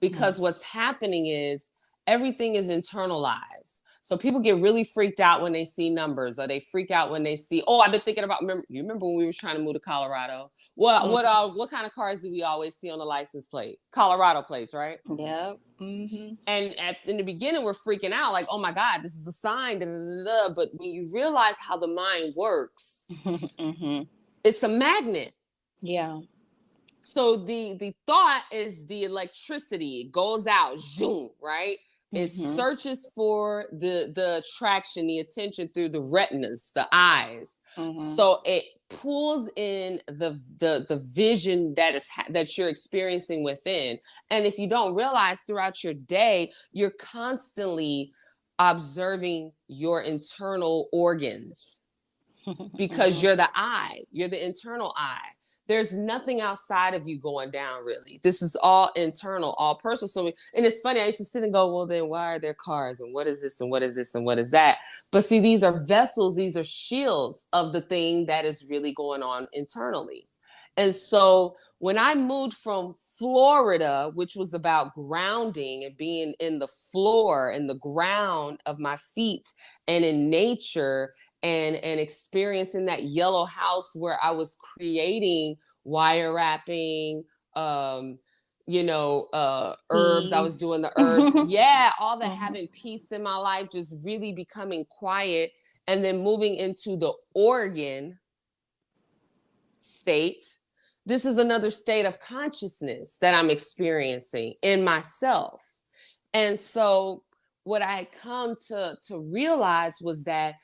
because what's happening is everything is internalized. So people get really freaked out when they see numbers, or they freak out when they see, oh, I've been thinking about, you remember when we were trying to move to Colorado? What kind of cars do we always see on the license plate? Colorado plates, right? Yep. Mm-hmm. And in the beginning, we're freaking out like, oh my God, this is a sign. Da, da, da, da. But when you realize how the mind works, Mm-hmm. it's a magnet. Yeah. So the thought is the electricity. It goes out, zoom, right? It Mm-hmm. searches for the attraction, the attention through the retinas, the eyes. Mm-hmm. So it pulls in the vision that you're experiencing within. And if you don't realize, throughout your day, you're constantly observing your internal organs, because Mm-hmm. you're the eye, you're the internal eye. There's nothing outside of you going down, really. This is all internal, all personal. So, and it's funny, I used to sit and go, well, then why are there cars? And what is this? And what is this? And what is that? But see, these are vessels, these are shields of the thing that is really going on internally. And so when I moved from Florida, which was about grounding and being in the floor and the ground of my feet and in nature, and experiencing that yellow house where I was creating wire wrapping, um, herbs. I was Peace. doing the herbs. Yeah, all the Mm-hmm. having peace in my life, just really becoming quiet, and then moving into the organ state. This is another state of consciousness that I'm experiencing in myself. And so what I had come to realize was that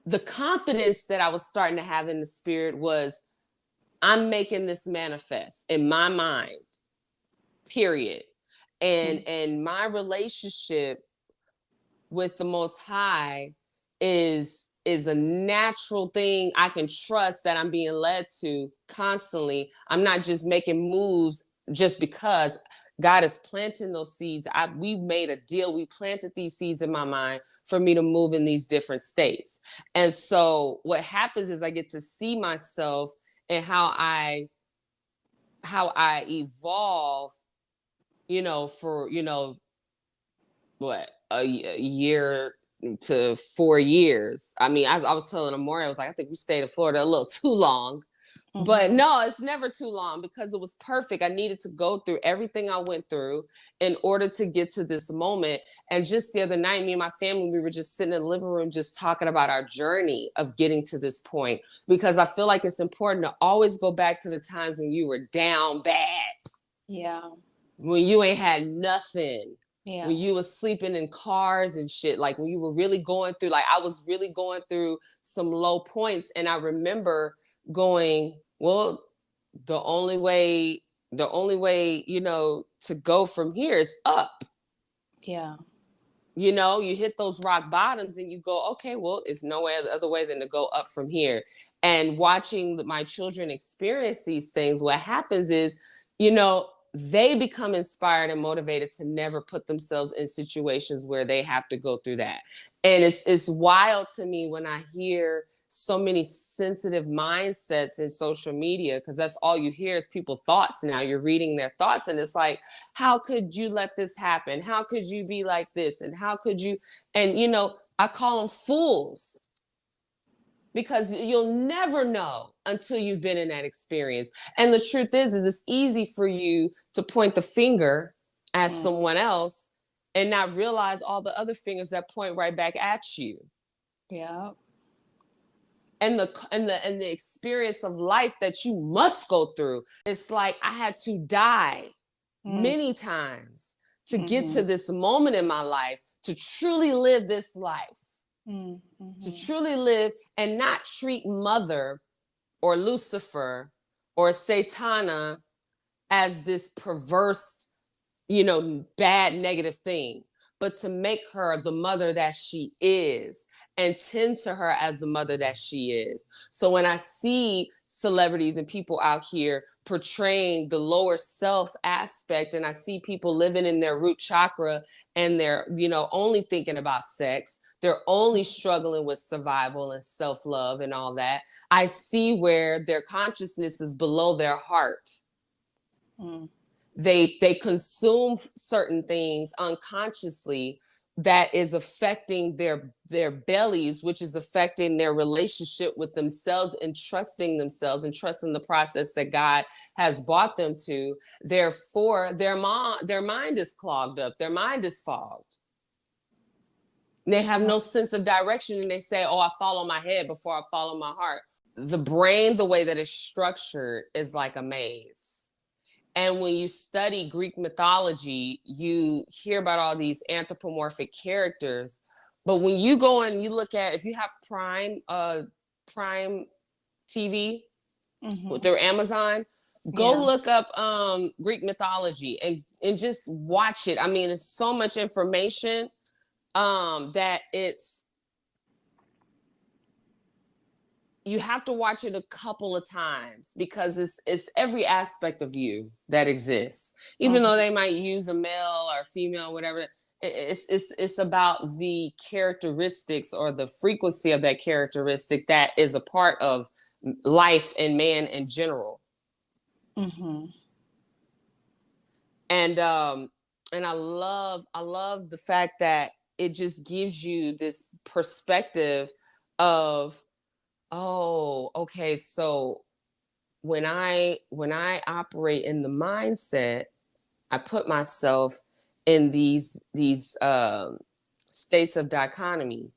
the confidence that I was starting to have in the spirit was, I'm making this manifest in my mind, period. And my relationship with the Most High is a natural thing I can trust, that I'm being led to constantly. I'm not just making moves just because. God is planting those seeds. We made a deal. We planted these seeds in my mind for me to move in these different states. And so what happens is I get to see myself and how I evolve, for what, a year to 4 years. I mean, I was telling Amore, I was like, I think we stayed in Florida a little too long. But Mm-hmm. no, it's never too long, because it was perfect. I needed to go through everything I went through in order to get to this moment. And just the other night, me and my family, we were just sitting in the living room just talking about our journey of getting to this point, because I feel like it's important to always go back to the times when you were down bad, Yeah. when you ain't had nothing, Yeah. when you was sleeping in cars and shit, like when you were really going through, like I was really going through some low points. And I remember going, well, the only way to go from here is up. Yeah. You hit those rock bottoms and you go, okay, well, it's no other way than to go up from here. And watching my children experience these things, what happens is, they become inspired and motivated to never put themselves in situations where they have to go through that. And it's wild to me when I hear so many sensitive mindsets in social media, because that's all you hear is people's thoughts now. You're reading their thoughts, and it's like, how could you let this happen? How could you be like this? And how could you? And I call them fools, because you'll never know until you've been in that experience. And the truth is it's easy for you to point the finger as Mm. someone else and not realize all the other fingers that point right back at you. Yeah. And the experience of life that you must go through. It's like I had to die Mm. many times to get to Mm-hmm. this moment in my life to truly live this life, Mm. to Mm-hmm. truly live and not treat mother or Lucifer or Satana as this perverse, bad, negative thing, but to make her the mother that she is and tend to her as the mother that she is. So when I see celebrities and people out here portraying the lower self aspect, and I see people living in their root chakra and they're, only thinking about sex, they're only struggling with survival and self love and all that. I see where their consciousness is below their heart. Mm. They consume certain things unconsciously that is affecting their bellies, which is affecting their relationship with themselves and trusting themselves and trusting the process that God has brought them to. Therefore their mind is clogged up, their mind is fogged. They have no sense of direction, and they say, oh, I follow my head before I follow my heart. The brain, the way that it's structured, is like a maze. And when you study Greek mythology, you hear about all these anthropomorphic characters. But when you go and you look at, if you have Prime TV Mm-hmm. through Amazon, go Yeah. look up Greek mythology and just watch it. I mean, it's so much information that you have to watch it a couple of times because it's every aspect of you that exists. Even though Mm-hmm. they might use a male or female, whatever, it's about the characteristics or the frequency of that characteristic that is a part of life and man in general. Mm-hmm. And I love the fact that it just gives you this perspective of, oh, okay, so when I operate in the mindset, I put myself in these states of dichotomy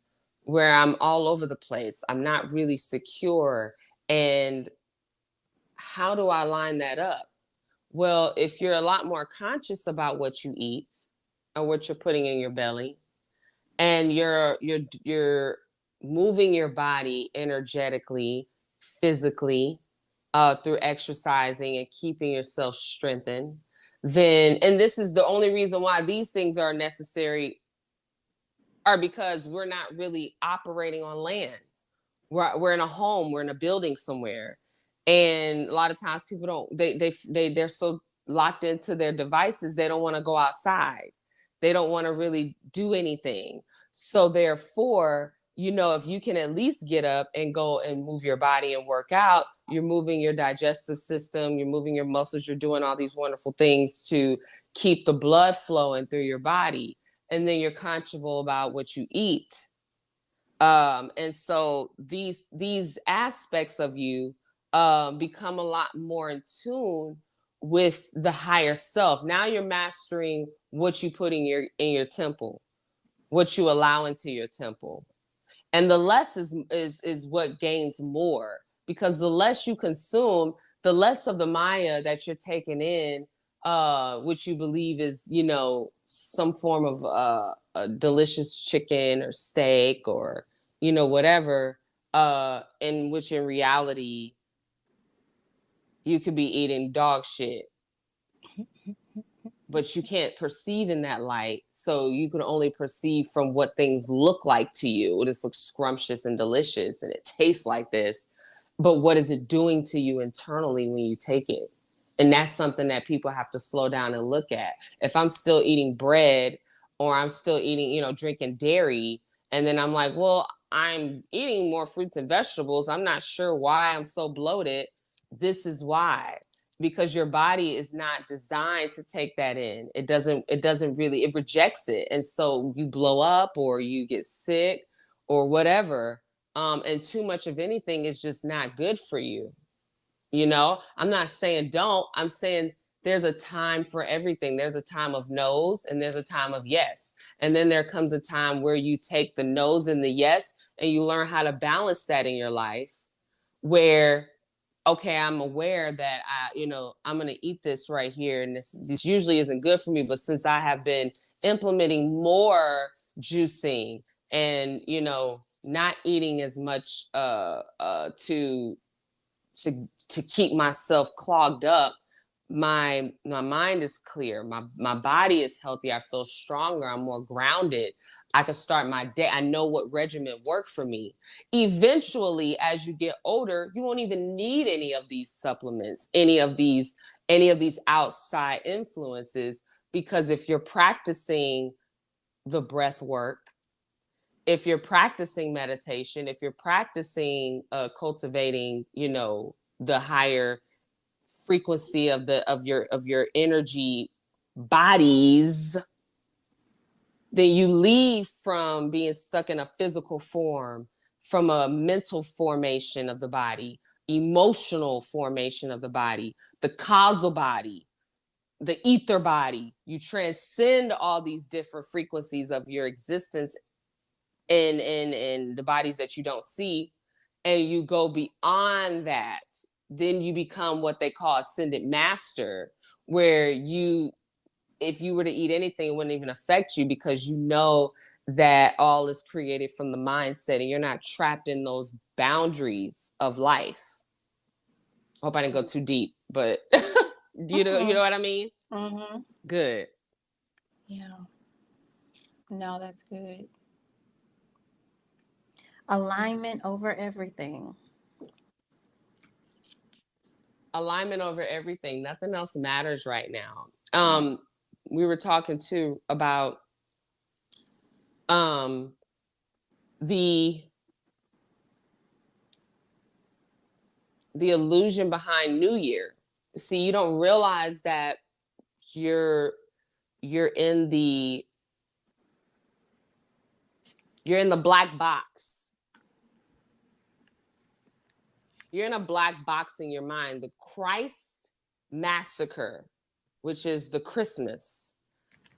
where I'm all over the place. I'm not really secure. And how do I line that up? Well, if you're a lot more conscious about what you eat and what you're putting in your belly, and you're moving your body energetically, physically, through exercising and keeping yourself strengthened, then, and this is the only reason why these things are necessary, are because we're not really operating on land. We're in a home, we're in a building somewhere, and a lot of times people don't, they're so locked into their devices, they don't want to go outside, they don't want to really do anything. So therefore, if you can at least get up and go and move your body and work out, you're moving your digestive system, you're moving your muscles, you're doing all these wonderful things to keep the blood flowing through your body, and then you're conscious about what you eat. And so these aspects of you become a lot more in tune with the higher self. Now you're mastering what you put in your temple, what you allow into your temple, and the less is what gains more, because the less you consume, the less of the Maya that you're taking in, which you believe is, some form of a delicious chicken or steak or, whatever, in which in reality you could be eating dog shit, but you can't perceive in that light. So you can only perceive from what things look like to you. This looks scrumptious and delicious and it tastes like this. But what is it doing to you internally when you take it? And that's something that people have to slow down and look at. If I'm still eating bread, or I'm still eating, drinking dairy, and then I'm like, well, I'm eating more fruits and vegetables, I'm not sure why I'm so bloated. This is why, because your body is not designed to take that in. It doesn't really, it rejects it. And so you blow up or you get sick or whatever. And too much of anything is just not good for you. I'm not saying don't. I'm saying there's a time for everything. There's a time of no's and there's a time of yes. And then there comes a time where you take the no's and the yes and you learn how to balance that in your life where, okay, I'm aware that I'm going to eat this right here. And this usually isn't good for me. But since I have been implementing more juicing and, not eating as much to keep myself clogged up, my mind is clear, my body is healthy, I feel stronger, I'm more grounded, I can start my day, I know what regimen worked for me. Eventually, as you get older, you won't even need any of these supplements, any of these outside influences, because if you're practicing the breath work, if you're practicing meditation, if you're practicing cultivating, the higher frequency of your energy bodies, then you leave from being stuck in a physical form, from a mental formation of the body, emotional formation of the body, the causal body, the ether body. You transcend all these different frequencies of your existence in the bodies that you don't see, and you go beyond that. Then you become what they call ascended master, where if you were to eat anything, it wouldn't even affect you, because you know that all is created from the mindset and you're not trapped in those boundaries of life. Hope I didn't go too deep, but you know what I mean? Mm-hmm. Good. Yeah. No, that's good. Alignment over everything. Alignment over everything. Nothing else matters right now. Right. We were talking too about um the the illusion behind New Year. See, you don't realize that you're you're in the you're in the black box. You're in a black box in your mind. The Christ massacre, which is the Christmas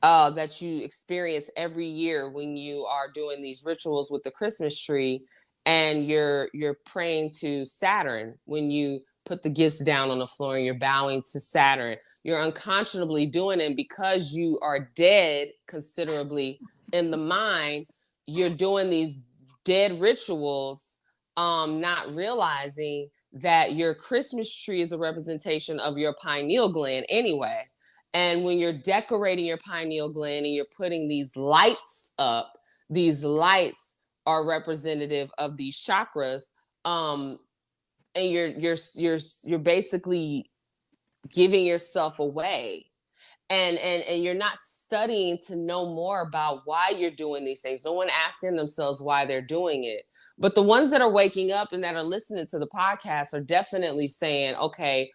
that you experience every year when you are doing these rituals with the Christmas tree, and you're praying to Saturn when you put the gifts down on the floor and you're bowing to Saturn. You're unconscionably doing it because you are dead considerably in the mind. You're doing these dead rituals, not realizing that your Christmas tree is a representation of your pineal gland anyway. And when you're decorating your pineal gland and you're putting these lights up, these lights are representative of these chakras. And you're basically giving yourself away. And you're not studying to know more about why you're doing these things. No one asking themselves why they're doing it. But the ones that are waking up and that are listening to the podcast are definitely saying, okay,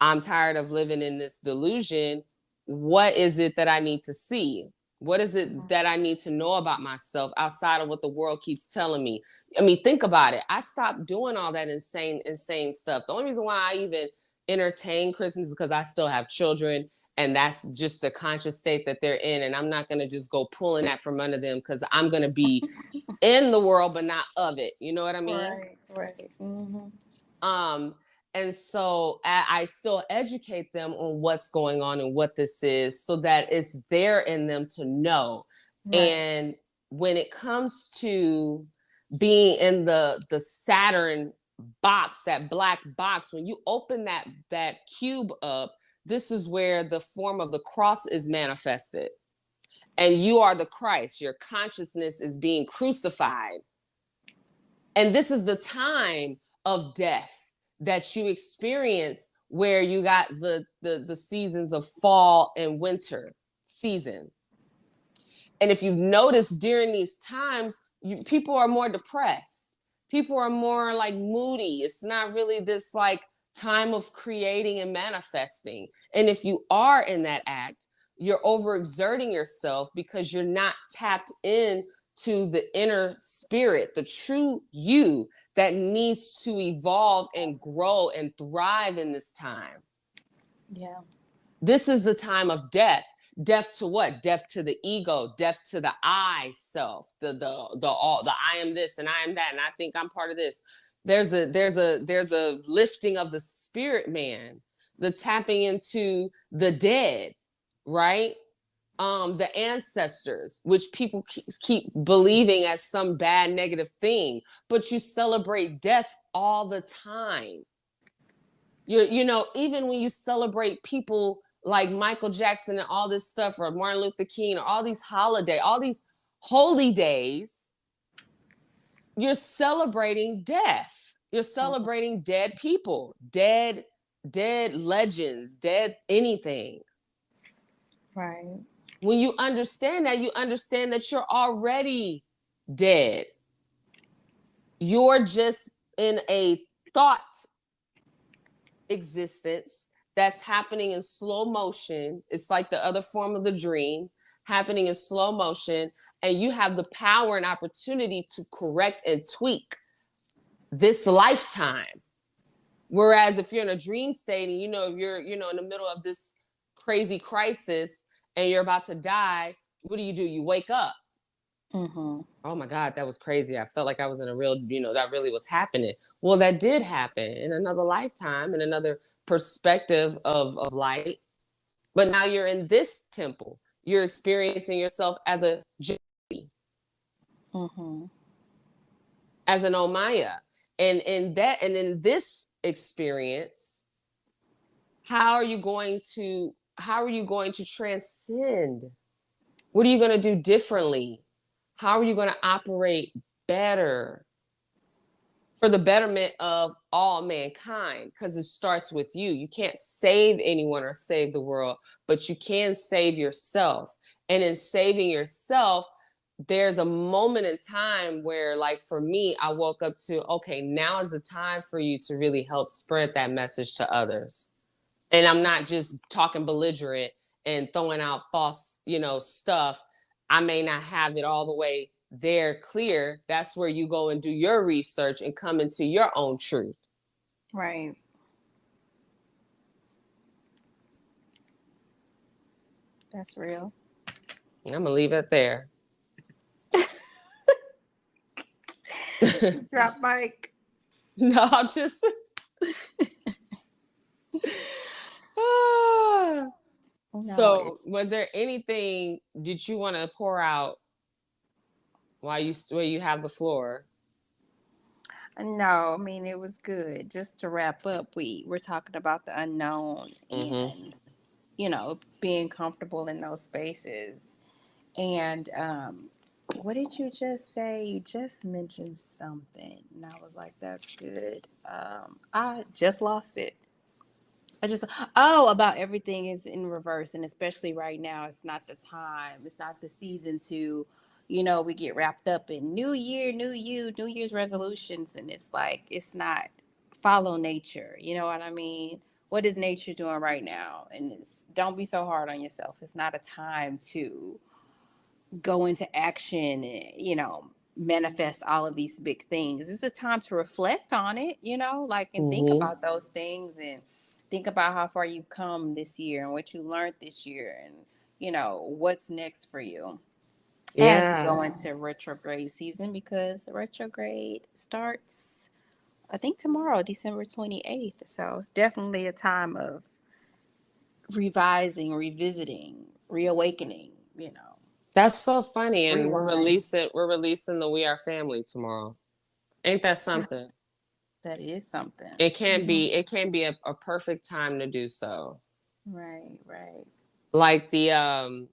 I'm tired of living in this delusion. What is it that I need to see? What is it that I need to know about myself outside of what the world keeps telling me? I mean, think about it. I stopped doing all that insane stuff. The only reason why I even entertain Christmas is because I still have children, and that's just the conscious state that they're in. And I'm not going to just go pulling that from under them, because I'm going to be in the world, but not of it. You know what I mean? Right. Right. Mm-hmm. Um, and so I still educate them on what's going on and what this is, so that it's there in them to know. Right. And when it comes to being in the Saturn box, that black box, when you open that cube up, this is where the form of the cross is manifested. And you are the Christ. Your consciousness is being crucified. And this is the time of death that you experience, where you got the seasons of fall and winter season. And if you've noticed during these times, people are more depressed. People are more like moody. It's not really this like time of creating and manifesting. And if you are in that act, you're overexerting yourself because you're not tapped in to the inner spirit, the true you that needs to evolve and grow and thrive in this time. Yeah. This is the time of death. Death to what? Death to the ego, death to the I self, the I am this and I am that, and I think I'm part of this. There's a lifting of the spirit man, the tapping into the dead, right? The ancestors, which people keep believing as some bad negative thing, but you celebrate death all the time. Even when you celebrate people like Michael Jackson and all this stuff, or Martin Luther King, or all these all these holy days, you're celebrating death. You're celebrating dead people, dead legends, dead anything. Right. When you understand that you're already dead. You're just in a thought existence that's happening in slow motion. It's like the other form of the dream happening in slow motion. And you have the power and opportunity to correct and tweak this lifetime. Whereas if you're in a dream state and if you're in the middle of this crazy crisis and you're about to die, what do? You wake up. Mm-hmm. Oh my God, that was crazy. I felt like I was in a real, that really was happening. Well, that did happen in another lifetime, in another perspective of light. But now you're in this temple. You're experiencing yourself as a Josie, Mm-hmm. as an Omaya. And in this experience, how are you going to transcend? What are you going to do differently? How are you going to operate better for the betterment of all mankind? Because it starts with you. You can't save anyone or save the world, but you can save yourself. And in saving yourself, there's a moment in time where, like for me, I woke up to, okay, now is the time for you to really help spread that message to others. And I'm not just talking belligerent and throwing out false, stuff. I may not have it all the way there clear. That's where you go and do your research and come into your own truth. Right. That's real. I'm gonna leave it there. Drop mic. No, I'm just. So, was there anything did you want to pour out while you have the floor? No, I mean it was good. Just to wrap up, we're talking about the unknown and being comfortable in those spaces. And what did you just say? You just mentioned something, and I was like, "That's good." I just lost it. About everything is in reverse, and especially right now, it's not the time. It's not the season to, we get wrapped up in New Year, New You, New Year's resolutions, and it's like it's not follow nature. You know what I mean? What is nature doing right now? And don't be so hard on yourself. It's not a time to go into action and, manifest all of these big things. It's a time to reflect on it, and think about those things and think about how far you've come this year and what you learned this year and, what's next for you as we go into retrograde season, because retrograde starts, I think, tomorrow, December 28th. So it's definitely a time of revising, revisiting, reawakening, That's so funny. And we're releasing the We Are Family tomorrow. Ain't that something? That is something. It can be a perfect time to do so. Right. Like the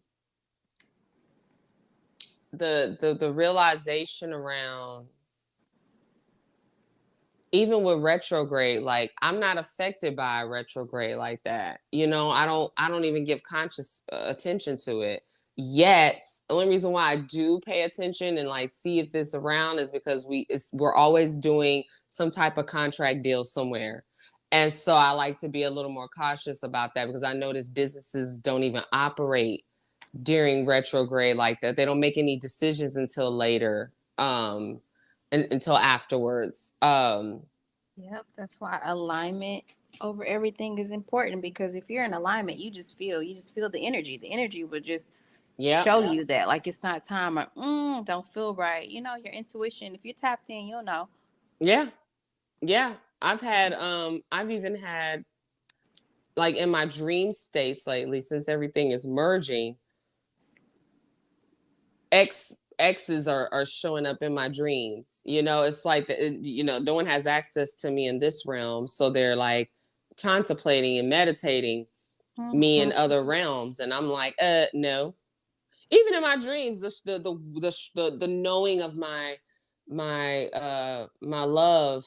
realization around, even with retrograde, like I'm not affected by retrograde like that. I don't even give conscious attention to it. Yet, the only reason why I do pay attention and like see if it's around is because we're always doing some type of contract deal somewhere. And so I like to be a little more cautious about that, because I notice businesses don't even operate during retrograde like that. They don't make any decisions until later, until afterwards. Yep, that's why alignment over everything is important, because if you're in alignment, you just feel the energy. The energy would just Yep. show you that, like, it's not time, or don't feel right. Your intuition, if you're tapped in, you'll know. Yeah. Yeah. I've even had, like, in my dream states lately, since everything is merging, exes are showing up in my dreams. It's like no one has access to me in this realm, so they're like contemplating and meditating me in Mhm. other realms, and I'm like, no. Even in my dreams, the knowing of my love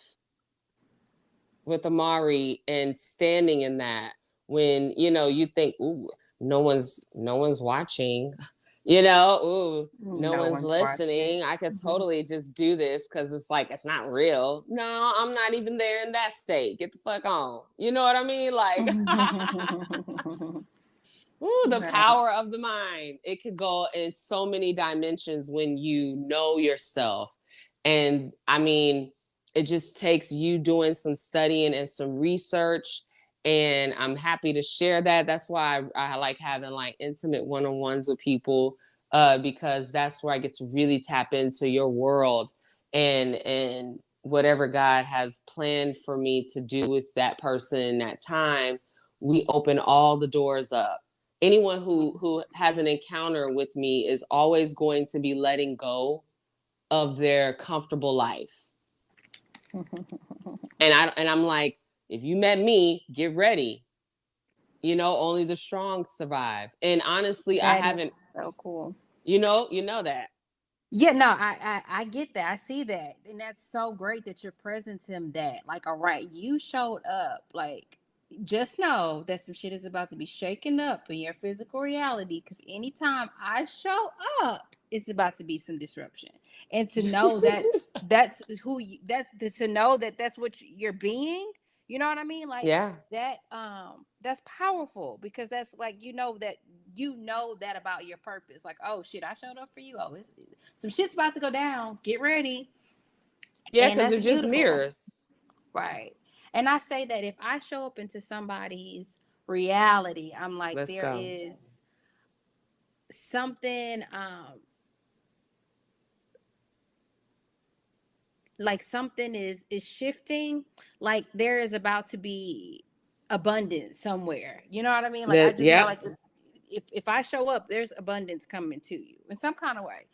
with Amari, and standing in that, when you think, ooh, no one's watching, ooh, no No one's one's watching. listening. I could totally just do this because it's like, it's not real. No, I'm not even there in that state. Get the fuck on. You know what I mean? Like, ooh, the Right. power of the mind. It could go in so many dimensions when you know yourself. And I mean, it just takes you doing some studying and some research. And I'm happy to share that. That's why I like having like intimate one-on-ones with people, because that's where I get to really tap into your world, and whatever God has planned for me to do with that person in that time. We open all the doors up. Anyone who has an encounter with me is always going to be letting go of their comfortable life. And I'm like, if you met me, get ready. Only the strong survive. And honestly, I That is haven't, so cool. you know that. Yeah, no, I get that. I see that. And that's so great that you're presenting that. Like, all right, you showed up. Like, just know that some shit is about to be shaken up in your physical reality. Because anytime I show up, it's about to be some disruption. And to know that to know that that's what you're being. You know what I mean? Like Yeah. that's powerful, because that's like, that about your purpose. Like, oh shit, I showed up for you. Oh, some shit's about to go down. Get ready. Yeah, And because that's they're just beautiful. mirrors. Right. And I say that if I show up into somebody's reality, I'm like, Let's there go. is something, like something is shifting. Like there is about to be abundance somewhere. You know what I mean? Like I just know, Yep. like, if I show up, there's abundance coming to you in some kind of way.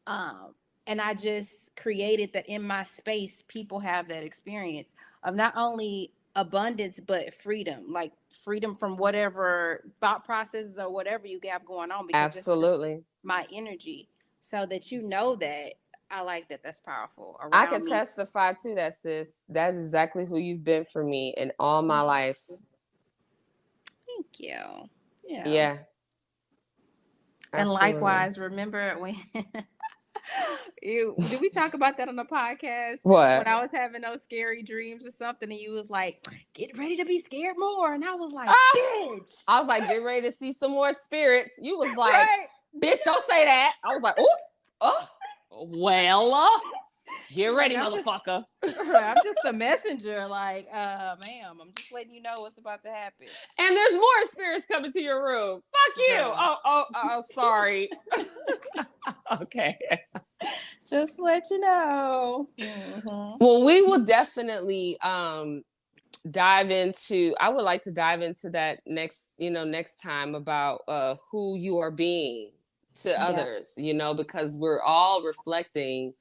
Um, and I just created that in my space. People have that experience of not only abundance but freedom, like freedom from whatever thought processes or whatever you have going on, because that's just Absolutely. my energy. So that that, I like that. That's powerful I around could me. testify to that, sis. That's exactly who you've been for me in all my life. Thank you. Yeah. Yeah, And absolutely. likewise, remember when you did we talk about that on the podcast when What? I was having those scary dreams or something, and you was like, "Get ready to be scared more," and I was like, Ah! "Bitch, I was like, get ready to see some more spirits. You was like, right? bitch, don't say that. I was like, oh, oh, well, get Like ready, I'm just, motherfucker. I'm just a messenger. Like, ma'am, I'm just letting you know what's about to happen, And there's more spirits coming to your room. Fuck you. girl. Oh, sorry. Okay. Just let you know. Hmm. Well, we will definitely dive into, I would like to dive into that next time, about who you are being to Yeah. others, because we're all reflecting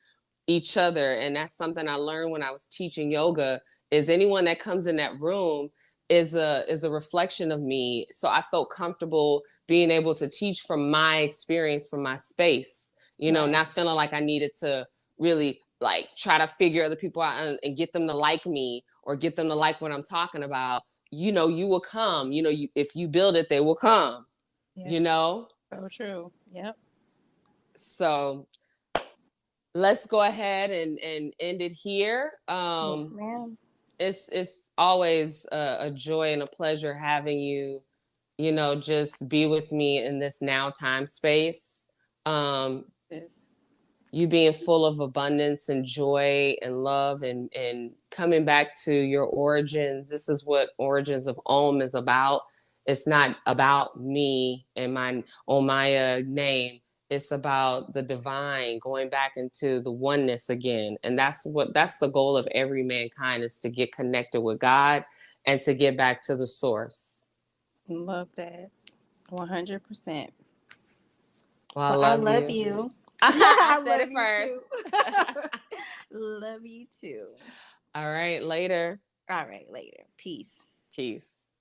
each other. And that's something I learned when I was teaching yoga, is anyone that comes in that room is a reflection of me. So I felt comfortable being able to teach from my experience, from my space, Right. not feeling like I needed to really like try to figure other people out, and get them to like me, or get them to like what I'm talking about. You will come. If you build it, they will come. you Yes. know So true. Yep. so let's go ahead and end it here. Yes, ma'am. It's always a joy and a pleasure having you, just be with me in this now time space. um Yes. you being full of abundance and joy and love, and coming back to your origins. This is what Origins of Om is about. It's not about me and my Omaya name. It's about the divine, going back into the oneness again. And that's the goal of every mankind, is to get connected with God and to get back to the source. Love that. 100%. Well, I Well, I love love you. you. I I said love it you first. too. Love you too. All right, later. All right, later. Peace. Peace.